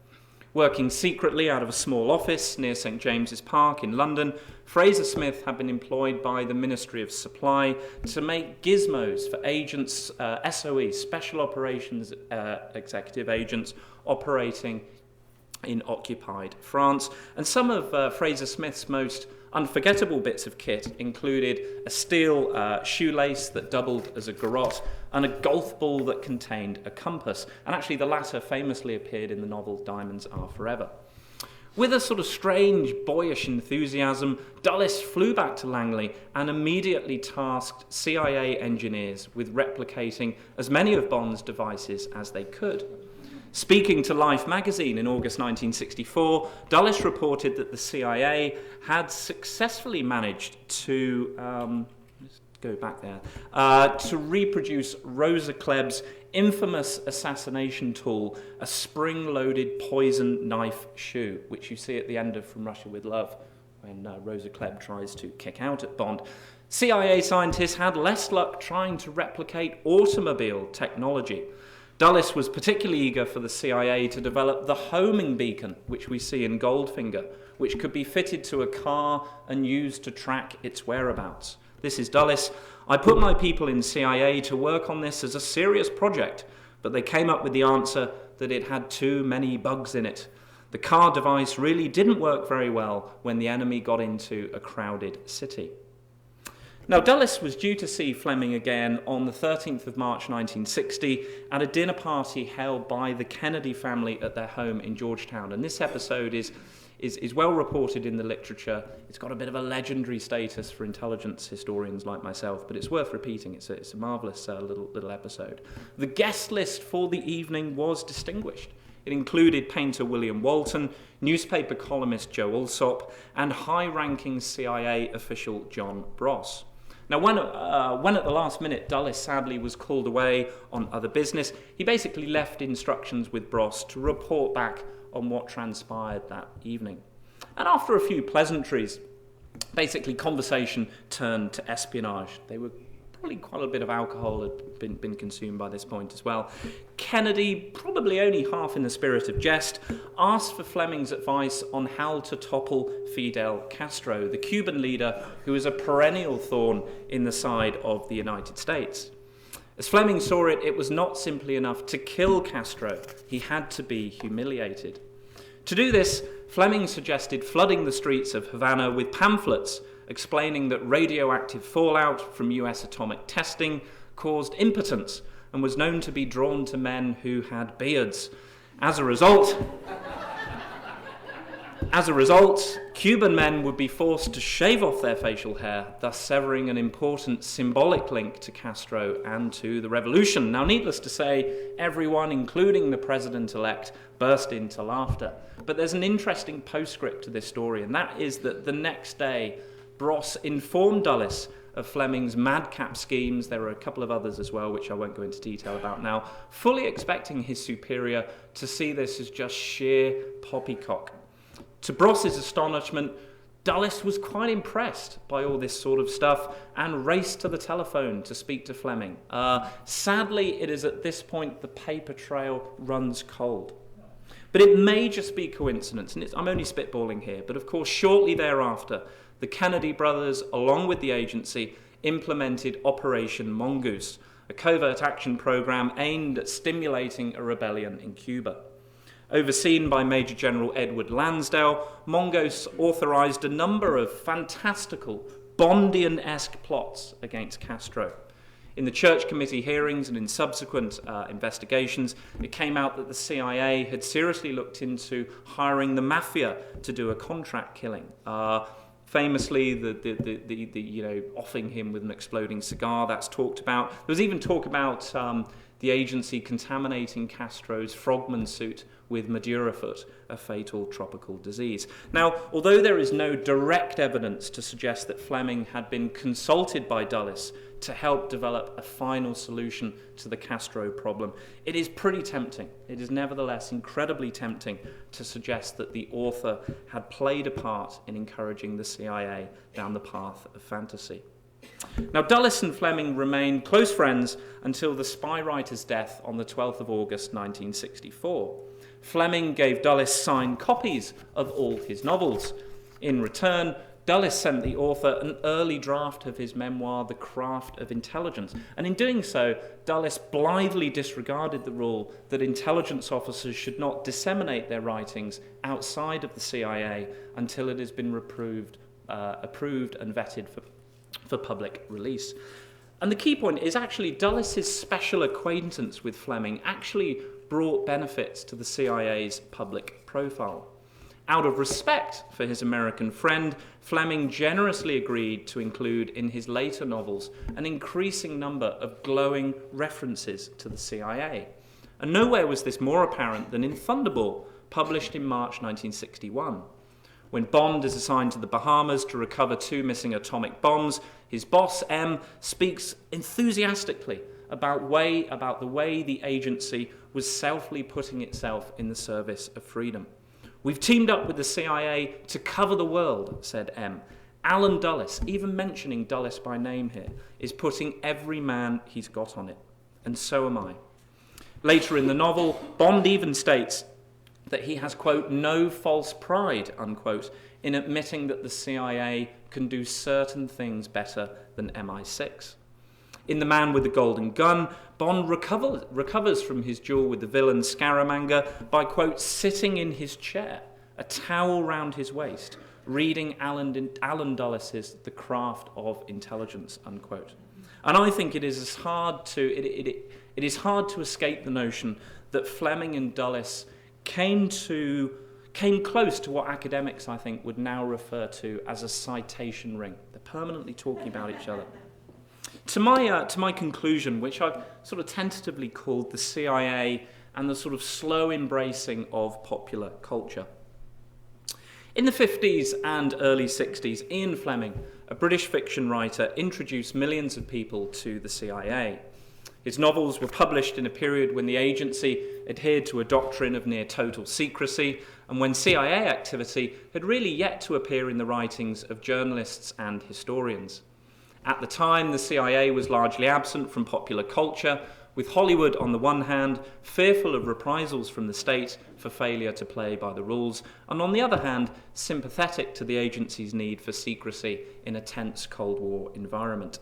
Working secretly out of a small office near St James's Park in London, Fraser Smith had been employed by the Ministry of Supply to make gizmos for agents, SOE, Special Operations Executive Agents, operating in occupied France. And some of Fraser Smith's most unforgettable bits of kit included a steel shoelace that doubled as a garrote and a golf ball that contained a compass. And actually the latter famously appeared in the novel Diamonds Are Forever. With a sort of strange, boyish enthusiasm, Dulles flew back to Langley and immediately tasked CIA engineers with replicating as many of Bond's devices as they could. Speaking to Life magazine in August 1964, Dulles reported that the CIA had successfully managed to to reproduce Rosa Klebb's infamous assassination tool, a spring-loaded poison knife shoe, which you see at the end of From Russia with Love, when Rosa Klebb tries to kick out at Bond. CIA scientists had less luck trying to replicate automobile technology. Dulles was particularly eager for the CIA to develop the homing beacon, which we see in Goldfinger, which could be fitted to a car and used to track its whereabouts. This is Dulles. "I put my people in CIA to work on this as a serious project, but they came up with the answer that it had too many bugs in it. The car device really didn't work very well when the enemy got into a crowded city." Now, Dulles was due to see Fleming again on the 13th of March 1960 at a dinner party held by the Kennedy family at their home in Georgetown. And this episode is well reported in the literature. It's got a bit of a legendary status for intelligence historians like myself, but it's worth repeating. It's a marvellous little episode. The guest list for the evening was distinguished. It included painter William Walton, newspaper columnist Joe Alsop, and high-ranking CIA official John Bross. Now, when at the last minute Dulles sadly was called away on other business, he basically left instructions with Bross to report back on what transpired that evening. And after a few pleasantries, basically conversation turned to espionage. They were probably quite a bit of alcohol had been consumed by this point as well. Kennedy, probably only half in the spirit of jest, asked for Fleming's advice on how to topple Fidel Castro, the Cuban leader who was a perennial thorn in the side of the United States. As Fleming saw it, it was not simply enough to kill Castro. He had to be humiliated. To do this, Fleming suggested flooding the streets of Havana with pamphlets explaining that radioactive fallout from US atomic testing caused impotence and was known to be drawn to men who had beards. As a result, Cuban men would be forced to shave off their facial hair, thus severing an important symbolic link to Castro and to the revolution. Now, needless to say, everyone, including the president-elect, burst into laughter. But there's an interesting postscript to this story, and that is that the next day, Bross informed Dulles of Fleming's madcap schemes. There were a couple of others as well, which I won't go into detail about now, fully expecting his superior to see this as just sheer poppycock. To Bross's astonishment, Dulles was quite impressed by all this sort of stuff and raced to the telephone to speak to Fleming. Sadly, it is at this point the paper trail runs cold. But it may just be coincidence, and I'm only spitballing here, but of course shortly thereafter, the Kennedy brothers, along with the agency, implemented Operation Mongoose, a covert action program aimed at stimulating a rebellion in Cuba. Overseen by Major General Edward Lansdale, Mongoose authorized a number of fantastical, Bondian-esque plots against Castro. In the Church Committee hearings and in subsequent investigations, it came out that the CIA had seriously looked into hiring the mafia to do a contract killing. Famously, the offing him with an exploding cigar, that's talked about. There was even talk about the agency contaminating Castro's frogman suit with Madurafoot, a fatal tropical disease. Now, although there is no direct evidence to suggest that Fleming had been consulted by Dulles to help develop a final solution to the Castro problem, it is pretty tempting. It is nevertheless incredibly tempting to suggest that the author had played a part in encouraging the CIA down the path of fantasy. Now, Dulles and Fleming remained close friends until the spy writer's death on the 12th of August 1964. Fleming gave Dulles signed copies of all his novels. In return, Dulles sent the author an early draft of his memoir, The Craft of Intelligence, and in doing so, Dulles blithely disregarded the rule that intelligence officers should not disseminate their writings outside of the CIA until it has been approved and vetted for public release. And the key point is actually Dulles' special acquaintance with Fleming actually brought benefits to the CIA's public profile. Out of respect for his American friend, Fleming generously agreed to include in his later novels an increasing number of glowing references to the CIA. And nowhere was this more apparent than in Thunderball, published in March 1961. When Bond is assigned to the Bahamas to recover 2 missing atomic bombs, his boss, M, speaks enthusiastically about the way the agency was selfly putting itself in the service of freedom. "We've teamed up with the CIA to cover the world," said M. Alan Dulles, even mentioning Dulles by name here, is putting every man he's got on it. And so am I. Later in the novel, Bond even states that he has, quote, "no false pride," unquote, in admitting that the CIA can do certain things better than MI6. In The Man with the Golden Gun, Bond recovers from his duel with the villain Scaramanga by, quote, "sitting in his chair, a towel round his waist, reading Alan Dulles' The Craft of Intelligence," unquote. And I think it is hard to escape the notion that Fleming and Dulles came close to what academics, I think, would now refer to as a citation ring. They're permanently talking about each other. To my conclusion, which I've sort of tentatively called the CIA and the sort of slow embracing of popular culture. In the 50s and early 60s, Ian Fleming, a British fiction writer, introduced millions of people to the CIA. His novels were published in a period when the agency adhered to a doctrine of near total secrecy and when CIA activity had really yet to appear in the writings of journalists and historians. At the time, the CIA was largely absent from popular culture, with Hollywood on the one hand fearful of reprisals from the state for failure to play by the rules, and on the other hand sympathetic to the agency's need for secrecy in a tense Cold War environment.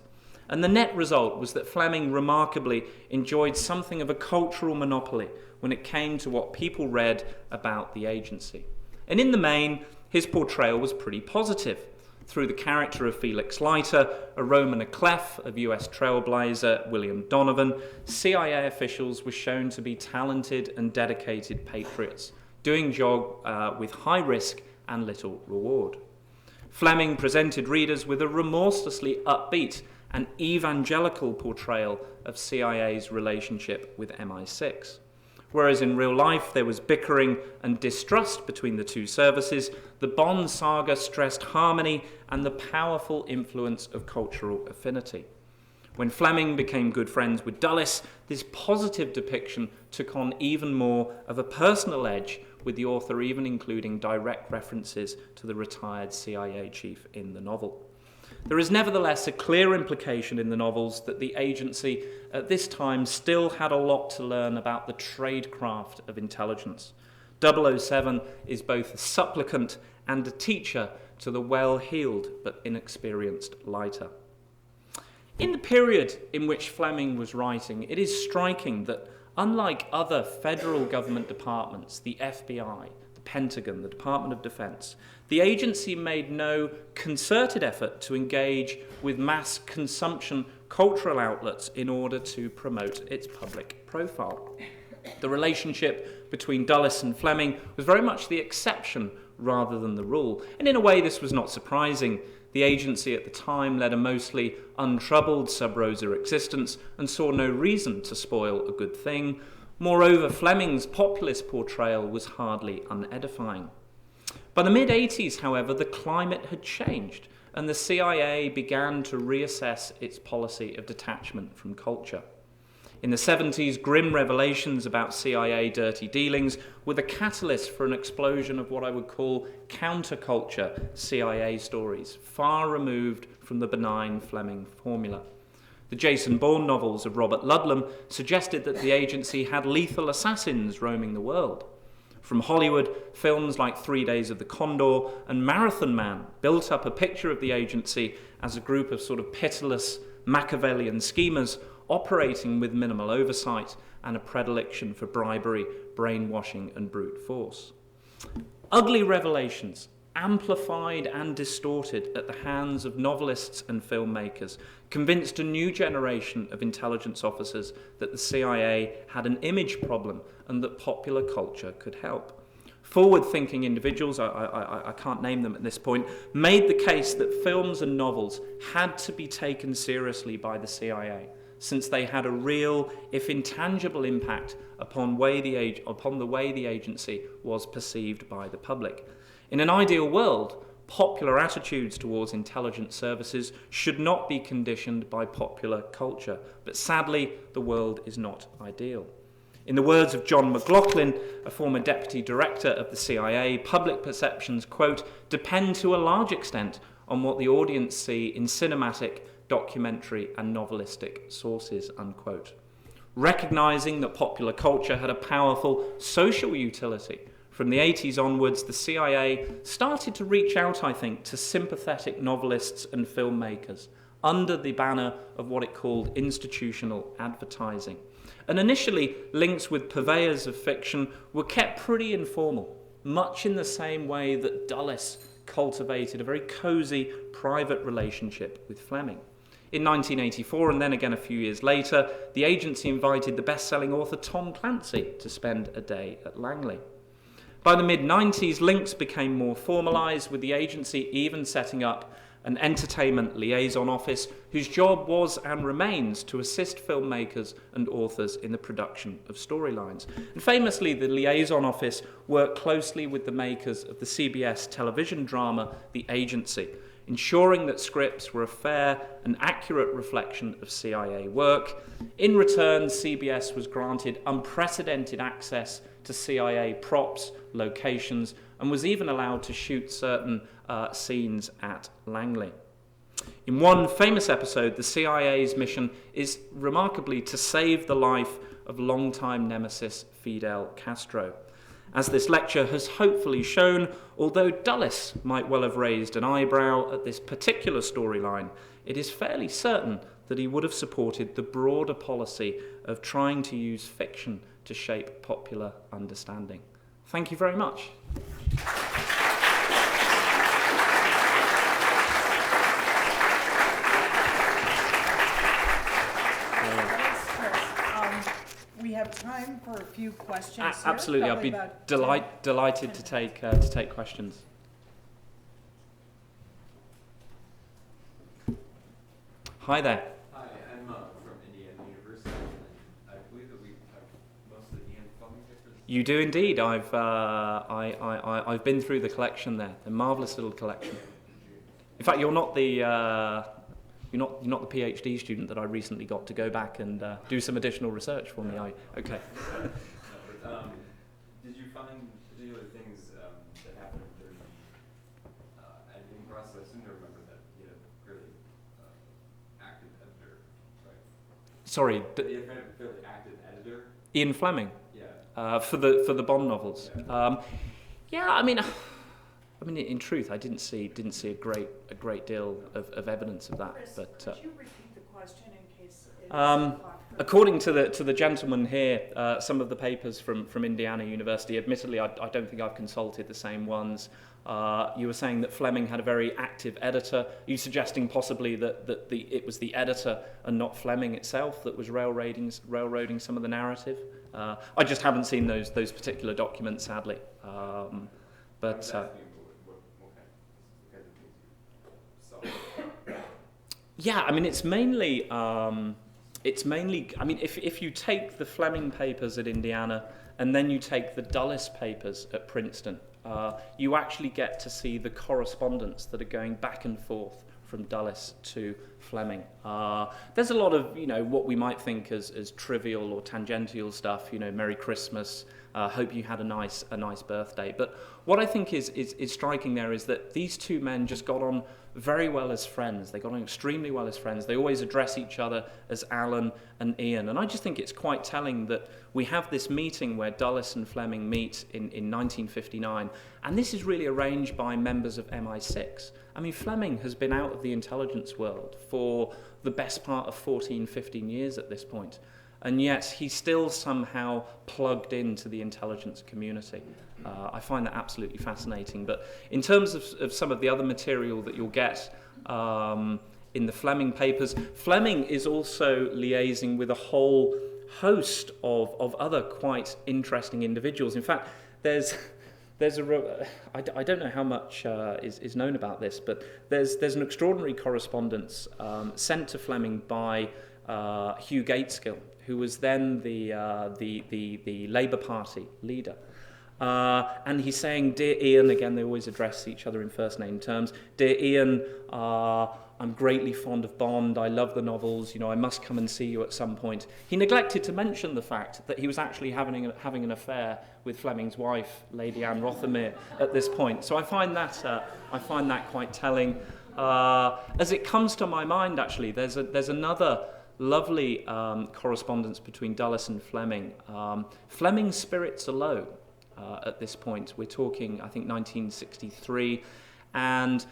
And the net result was that Fleming remarkably enjoyed something of a cultural monopoly when it came to what people read about the agency. And in the main, his portrayal was pretty positive. Through the character of Felix Leiter, a Roman clef of US trailblazer William Donovan, CIA officials were shown to be talented and dedicated patriots, doing job with high risk and little reward. Fleming presented readers with a remorselessly upbeat and evangelical portrayal of CIA's relationship with MI6. Whereas in real life there was bickering and distrust between the two services, the Bond saga stressed harmony and the powerful influence of cultural affinity. When Fleming became good friends with Dulles, this positive depiction took on even more of a personal edge, with the author even including direct references to the retired CIA chief in the novel. There is nevertheless a clear implication in the novels that the agency at this time still had a lot to learn about the tradecraft of intelligence. 007 is both a supplicant and a teacher to the well-heeled but inexperienced Leiter. In the period in which Fleming was writing, it is striking that unlike other federal government departments, the FBI, the Pentagon, the Department of Defense, the agency made no concerted effort to engage with mass consumption cultural outlets in order to promote its public profile. The relationship between Dulles and Fleming was very much the exception rather than the rule, and in a way this was not surprising. The agency at the time led a mostly untroubled sub-rosa existence and saw no reason to spoil a good thing. Moreover, Fleming's populist portrayal was hardly unedifying. By the mid-80s, however, the climate had changed, and the CIA began to reassess its policy of detachment from culture. In the 70s, grim revelations about CIA dirty dealings were the catalyst for an explosion of what I would call counterculture CIA stories, far removed from the benign Fleming formula. The Jason Bourne novels of Robert Ludlum suggested that the agency had lethal assassins roaming the world. From Hollywood, films like 3 Days of the Condor and Marathon Man built up a picture of the agency as a group of sort of pitiless Machiavellian schemers operating with minimal oversight and a predilection for bribery, brainwashing, and brute force. Ugly revelations, amplified and distorted at the hands of novelists and filmmakers, convinced a new generation of intelligence officers that the CIA had an image problem and that popular culture could help. Forward-thinking individuals, I can't name them at this point, made the case that films and novels had to be taken seriously by the CIA, since they had a real, if intangible, impact upon the way the agency was perceived by the public. In an ideal world, popular attitudes towards intelligence services should not be conditioned by popular culture, but sadly, the world is not ideal. In the words of John McLaughlin, a former deputy director of the CIA, public perceptions, quote, depend to a large extent on what the audience see in cinematic, documentary and novelistic sources, unquote. Recognizing that popular culture had a powerful social utility, from the 80s onwards, the CIA started to reach out, I think, to sympathetic novelists and filmmakers under the banner of what it called institutional advertising. And initially, links with purveyors of fiction were kept pretty informal, much in the same way that Dulles cultivated a very cosy private relationship with Fleming. In 1984, and then again a few years later, the agency invited the best-selling author Tom Clancy to spend a day at Langley. By the mid-90s, links became more formalised, with the agency even setting up an entertainment liaison office whose job was and remains to assist filmmakers and authors in the production of storylines. And famously, the liaison office worked closely with the makers of the CBS television drama The Agency, ensuring that scripts were a fair and accurate reflection of CIA work. In return, CBS was granted unprecedented access to CIA props, locations, and was even allowed to shoot certain scenes at Langley. In one famous episode, the CIA's mission is remarkably to save the life of longtime nemesis Fidel Castro. As this lecture has hopefully shown, although Dulles might well have raised an eyebrow at this particular storyline, it is fairly certain that he would have supported the broader policy of trying to use fiction to shape popular understanding. Thank you very much. We have time for a few questions. Absolutely, I'd be delighted to take questions. Hi there. Hi, I'm from Indiana University, and I believe that we have most of the Ian Fleming Papers. You do indeed. I've been through the collection there. A marvelous little collection. In fact, you're not the PhD student that I recently got to go back and do some additional research for me. Okay. No, but, did you find particular things that happened during the editing process? I seem to remember that he had a fairly active editor, right? Sorry, He had kind of a fairly active editor. Ian Fleming. Yeah. For the Bond novels. Yeah. Yeah, I mean, in truth, I didn't see a great deal of evidence of that. Chris, But could you repeat the question in case it according to the gentleman here, some of the papers from Indiana University. Admittedly, I don't think I've consulted the same ones. You were saying that Fleming had a very active editor. Are you suggesting possibly that it was the editor and not Fleming itself that was railroading some of the narrative? I just haven't seen those particular documents, sadly. But yeah, I mean, it's mainly. I mean, if you take the Fleming Papers at Indiana and then you take the Dulles Papers at Princeton, you actually get to see the correspondence that are going back and forth from Dulles to Fleming. There's a lot of, what we might think as trivial or tangential stuff, Merry Christmas, hope you had a nice birthday. But what I think is striking there is that these two men just got on very well as friends. They got on extremely well as friends. They always address each other as Alan and Ian. And I just think it's quite telling that we have this meeting where Dulles and Fleming meet in 1959. And this is really arranged by members of MI6. I mean, Fleming has been out of the intelligence world for the best part of 14, 15 years at this point. And yet he's still somehow plugged into the intelligence community. I find that absolutely fascinating. But in terms of some of the other material that you'll get in the Fleming Papers, Fleming is also liaising with a whole host of other quite interesting individuals. In fact, I don't know how much is known about this, but there's an extraordinary correspondence sent to Fleming by Hugh Gateskill, who was then the Labour Party leader. And he's saying, "Dear Ian," again, they always address each other in first name terms, "Dear Ian, I'm greatly fond of Bond. I love the novels. I must come and see you at some point." He neglected to mention the fact that he was actually having an affair with Fleming's wife, Lady Anne Rothermere, at this point. So I find that quite telling. As it comes to my mind, actually, there's another lovely correspondence between Dulles and Fleming. Fleming's spirits are low at this point. We're talking, I think, 1963, and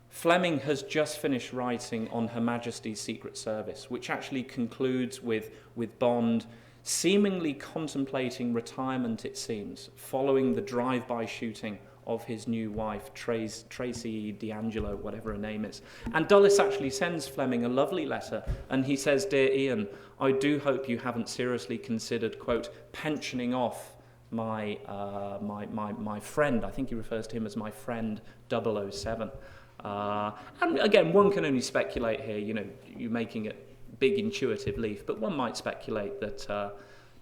Fleming has just finished writing on Her Majesty's Secret Service, which actually concludes with Bond seemingly contemplating retirement, it seems, following the drive-by shooting of his new wife, Tracy D'Angelo, whatever her name is. And Dulles actually sends Fleming a lovely letter, and he says, "Dear Ian, I do hope you haven't seriously considered, quote, pensioning off my friend." I think he refers to him as my friend 007. And again, one can only speculate here, you're making a big intuitive leap, but one might speculate that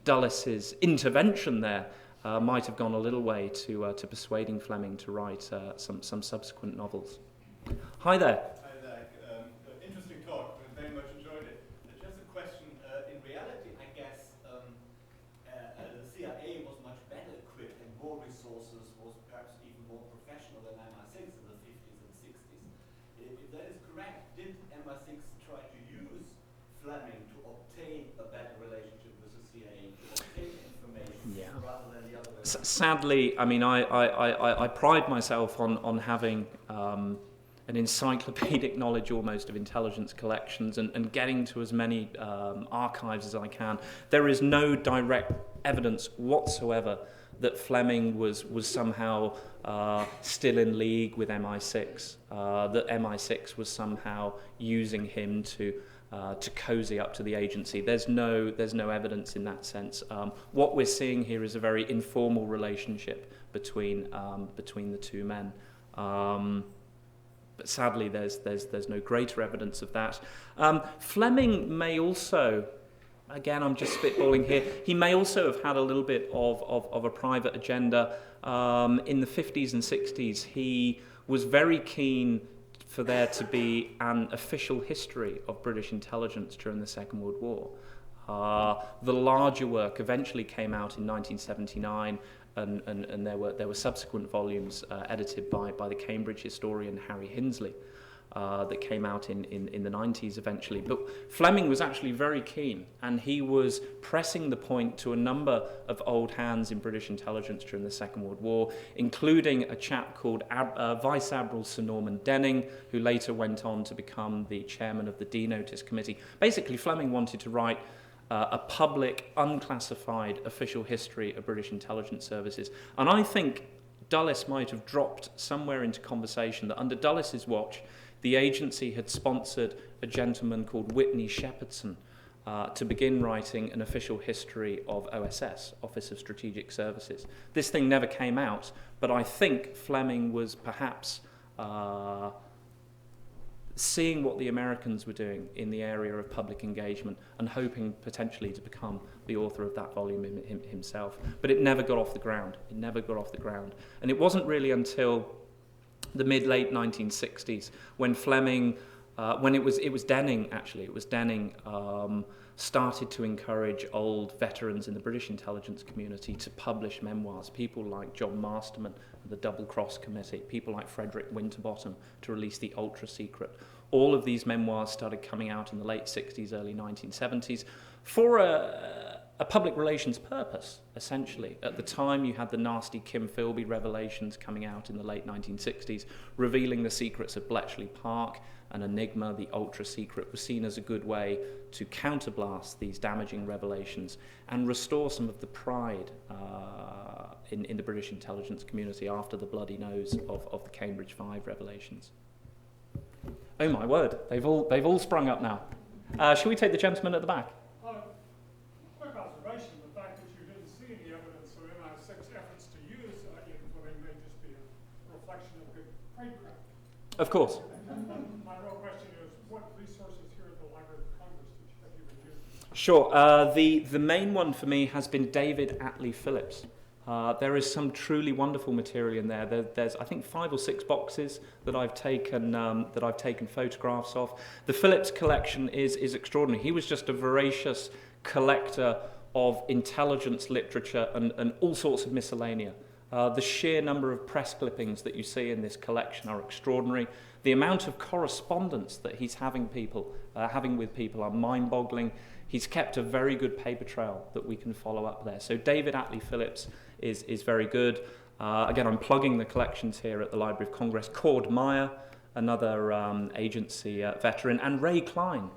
Dulles' intervention there might have gone a little way to persuading Fleming to write some subsequent novels. Hi there. Hi there. Interesting talk. Very much enjoyed it. Just a question. In reality, I guess the CIA was much better equipped and more resources, was perhaps even more professional than MI6 in the 50s and 60s. If that is correct, did MI6 try to use Fleming to obtain a better relationship with the CIA, to obtain information rather than the other way? Sadly, I mean, I pride myself on having an encyclopedic knowledge almost of intelligence collections and getting to as many archives as I can. There is no direct evidence whatsoever that Fleming was somehow still in league with MI6, that MI6 was somehow using him to cozy up to the agency. There's no evidence in that sense. What we're seeing here is a very informal relationship between the two men. But sadly, there's no greater evidence of that. Fleming may also, again, I'm just spitballing here, he may also have had a little bit of a private agenda. In the 50s and 60s, he was very keen for there to be an official history of British intelligence during the Second World War. The larger work eventually came out in 1979, and there were subsequent volumes edited by the Cambridge historian Harry Hinsley that came out in the 90s eventually. But Fleming was actually very keen, and he was pressing the point to a number of old hands in British intelligence during the Second World War, including a chap called Vice Admiral Sir Norman Denning, who later went on to become the chairman of the D-Notice Committee. Basically, Fleming wanted to write a public, unclassified official history of British intelligence services. And I think Dulles might have dropped somewhere into conversation that under Dulles's watch, the agency had sponsored a gentleman called Whitney Shepherdson to begin writing an official history of OSS, Office of Strategic Services. This thing never came out, but I think Fleming was perhaps seeing what the Americans were doing in the area of public engagement and hoping potentially to become the author of that volume himself. But it never got off the ground. It never got off the ground. And it wasn't really until the mid-late 1960s when Fleming, when it was Denning, started to encourage old veterans in the British intelligence community to publish memoirs. People like John Masterman and the Double Cross Committee, people like Frederick Winterbottom to release the Ultra Secret. All of these memoirs started coming out in the late 60s, early 1970s for a public relations purpose, essentially. At the time, you had the nasty Kim Philby revelations coming out in the late 1960s, revealing the secrets of Bletchley Park and Enigma. The Ultra Secret was seen as a good way to counterblast these damaging revelations and restore some of the pride in the British intelligence community after the bloody nose of the Cambridge 5 revelations. Oh my word, they've all sprung up now. Shall we take the gentleman at the back? Quick observation, the fact that you didn't see any evidence of MI6 efforts to use Ian Fleming may just be a reflection of good tradecraft. Of course. My real question is, what resources here at the Library of Congress have you been using? Sure. The main one for me has been David Attlee Phillips. There is some truly wonderful material in there. There's I think 5 or 6 boxes that I've taken photographs of. The Phillips collection is extraordinary. He was just a voracious collector of intelligence literature and all sorts of miscellanea. The sheer number of press clippings that you see in this collection are extraordinary. The amount of correspondence that he's having with people are mind-boggling. He's kept a very good paper trail that we can follow up there. So David Attlee Phillips is very good. Again, I'm plugging the collections here at the Library of Congress. Cord Meyer, another agency veteran, and Ray Klein.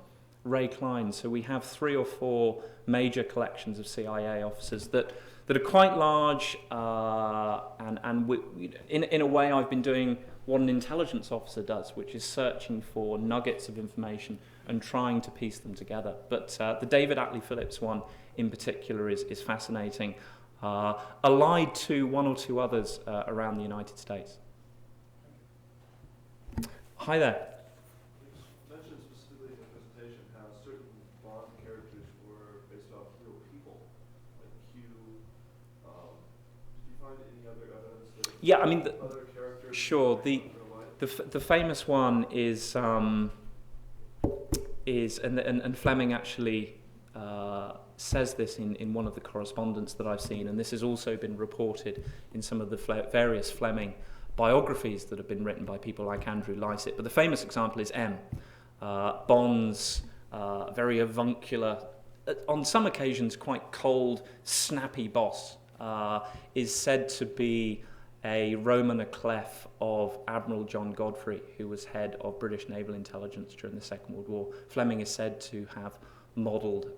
So we have 3 or 4 major collections of CIA officers that are quite large, and in a way I've been doing what an intelligence officer does, which is searching for nuggets of information and trying to piece them together. But the David Attlee Phillips one in particular is fascinating, allied to 1 or 2 others around the United States. Hi there. You mentioned specifically in the presentation how certain Bond characters were based off real people, like Q. Did you find any other evidence that Yeah, I mean, other characters? sure. The famous one is and Fleming actually says this in one of the correspondence that I've seen, and this has also been reported in some of the various Fleming biographies that have been written by people like Andrew Lycett. But the famous example is M. Bond's very avuncular, on some occasions quite cold, snappy boss, is said to be a Roman clef of Admiral John Godfrey, who was head of British naval intelligence during the Second World War. Fleming is said to have modelled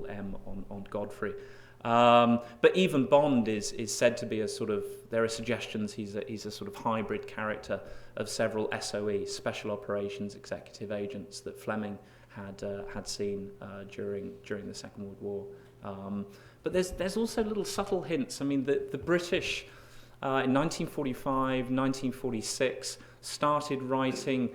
M on Godfrey. But even Bond is said to be a sort of, there are suggestions he's a sort of hybrid character of several SOE, Special Operations Executive Agents, that Fleming had seen during the Second World War. But there's also little subtle hints. I mean, the British in 1945, 1946 started writing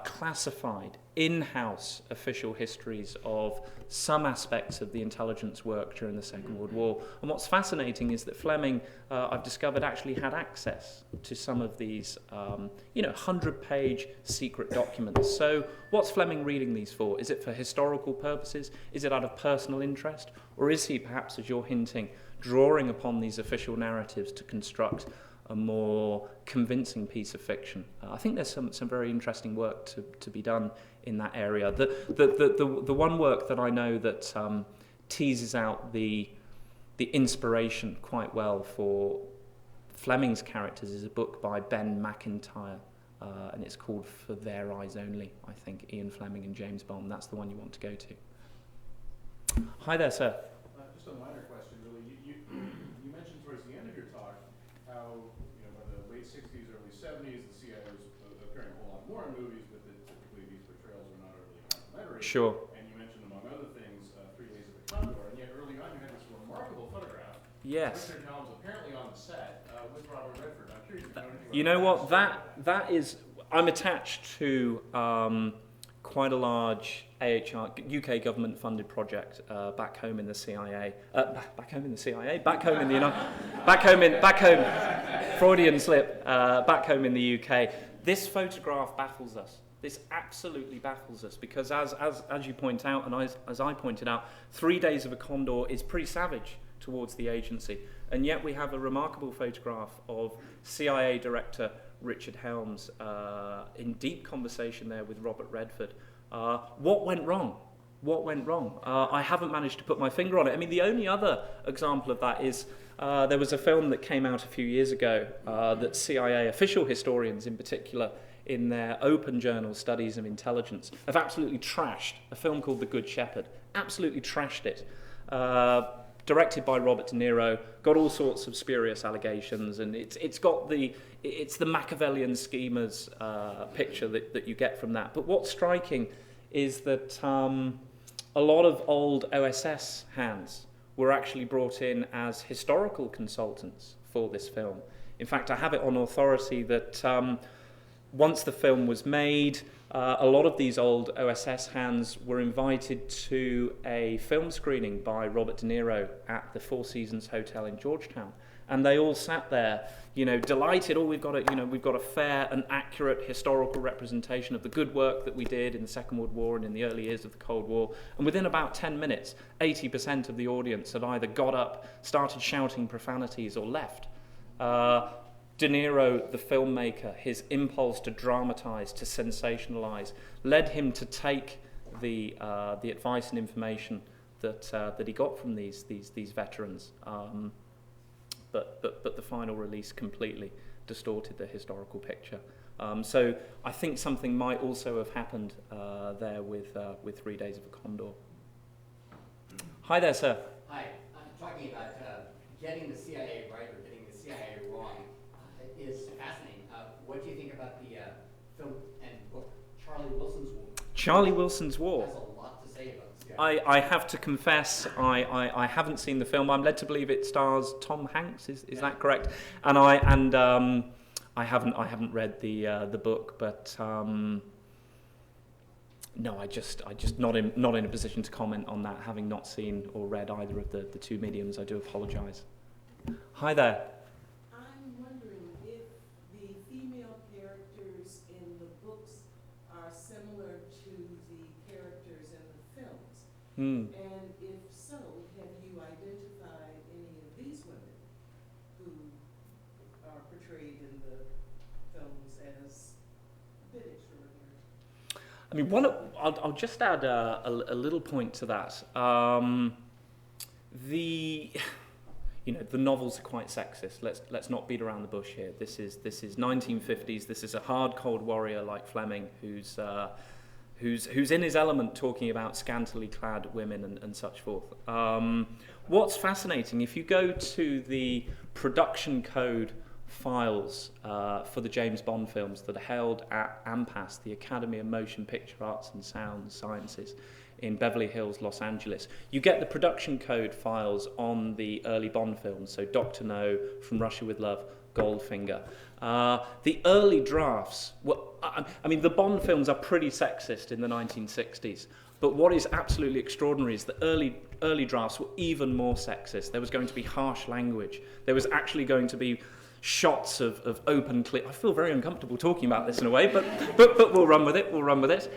classified in-house official histories of some aspects of the intelligence work during the Second World War. And what's fascinating is that Fleming, I've discovered, actually had access to some of these 100-page secret documents. So what's Fleming reading these for? Is it for historical purposes? Is it out of personal interest? Or is he, perhaps, as you're hinting, drawing upon these official narratives to construct a more convincing piece of fiction? I think there's some very interesting work to be done in that area. The one work that I know that teases out the inspiration quite well for Fleming's characters is a book by Ben McIntyre, and it's called For Their Eyes Only, I think, Ian Fleming and James Bond. That's the one you want to go to. Hi there, sir. Just a minor question, really. You mentioned towards the end of your talk how, by the late 60s, early 70s, the CIA was appearing a whole lot more in movies, but that typically these portrayals were not overly complimentary. Sure. And you mentioned, among other things, 3 Days of the Condor, and yet early on you had this remarkable photograph. Yes. Richard Helms apparently on the set with Robert Redford. I'm curious if you know anything about You know what? that. That is, I'm attached to quite a large UK government-funded project back home in the CIA. Back home in the CIA. Back home in the back home. Freudian slip. Back home in the UK. This photograph baffles us. This absolutely baffles us because, as you point out, and as I pointed out, 3 Days of a Condor is pretty savage towards the agency, and yet we have a remarkable photograph of CIA Director Richard Helms in deep conversation there with Robert Redford. What went wrong? What went wrong? I haven't managed to put my finger on it. I mean, the only other example of that is there was a film that came out a few years ago that CIA official historians in particular, in their open journal Studies of Intelligence, have absolutely trashed, a film called The Good Shepherd. Absolutely trashed it. Directed by Robert De Niro, got all sorts of spurious allegations, and it's the Machiavellian schemers picture that you get from that. But what's striking is that a lot of old OSS hands were actually brought in as historical consultants for this film. In fact, I have it on authority that once the film was made, a lot of these old OSS hands were invited to a film screening by Robert De Niro at the Four Seasons Hotel in Georgetown, and they all sat there, delighted. We've got a fair and accurate historical representation of the good work that we did in the Second World War and in the early years of the Cold War. And within about 10 minutes, 80% of the audience had either got up, started shouting profanities, or left. De Niro, the filmmaker, his impulse to dramatize, to sensationalize, led him to take the advice and information that he got from these veterans. But the final release completely distorted the historical picture. So I think something might also have happened there with 3 Days of a Condor. Hi there, sir. Hi. I'm talking about getting the CIA right or getting the CIA wrong. Is fascinating. What do you think about the film and book Charlie Wilson's War? Charlie Wilson's War. Has a lot to say about the CIA. I have to confess, I haven't seen the film. I'm led to believe it stars Tom Hanks. Is that correct? And I haven't read the book, but no, I just not in a position to comment on that, having not seen or read either of the two mediums. I do apologise. Hi there. And if so, have you identified any of these women who are portrayed in the films as a bit extraordinary? I mean, I'll just add a little point to that. the novels are quite sexist. Let's not beat around the bush here. This is 1950s. This is a hard, cold warrior like Fleming who's in his element talking about scantily clad women and such forth. What's fascinating, if you go to the production code files for the James Bond films that are held at AMPAS, the Academy of Motion Picture Arts and Sound Sciences in Beverly Hills, Los Angeles, you get the production code files on the early Bond films, so Dr. No, From Russia with Love, Goldfinger. The early drafts, the Bond films are pretty sexist in the 1960s, but what is absolutely extraordinary is the early drafts were even more sexist. There was going to be harsh language. There was actually going to be shots of open I feel very uncomfortable talking about this in a way, but we'll run with it.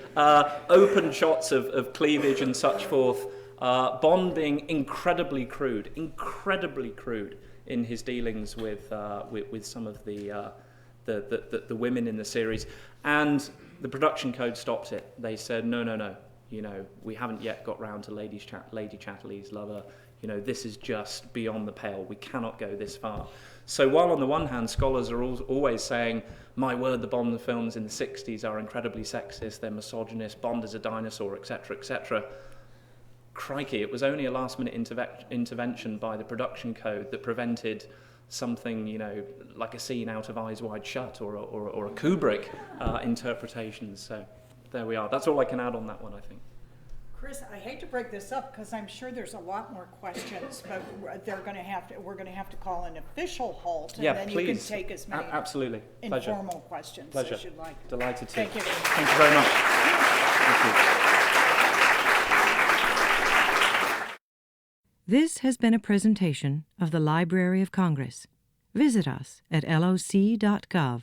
Open shots of cleavage and such forth. Bond being incredibly crude in his dealings with some of the women in the series, and the production code stopped it. They said no. We haven't yet got round to Lady Chatterley's lover. This is just beyond the pale. We cannot go this far. So while on the one hand, scholars are always saying, my word, the Bond films in the 60s are incredibly sexist, they're misogynist, Bond is a dinosaur, etc., etc. Crikey, it was only a last-minute intervention by the production code that prevented something, like a scene out of Eyes Wide Shut or a Kubrick interpretation. So there we are. That's all I can add on that one, I think. Chris, I hate to break this up because I'm sure there's a lot more questions, but we're going to have to call an official halt, and then please. You can take as many absolutely. Pleasure. informal questions Pleasure. as you'd like. Delighted to. Thank you. Thank you very much. Thank you. This has been a presentation of the Library of Congress. Visit us at loc.gov.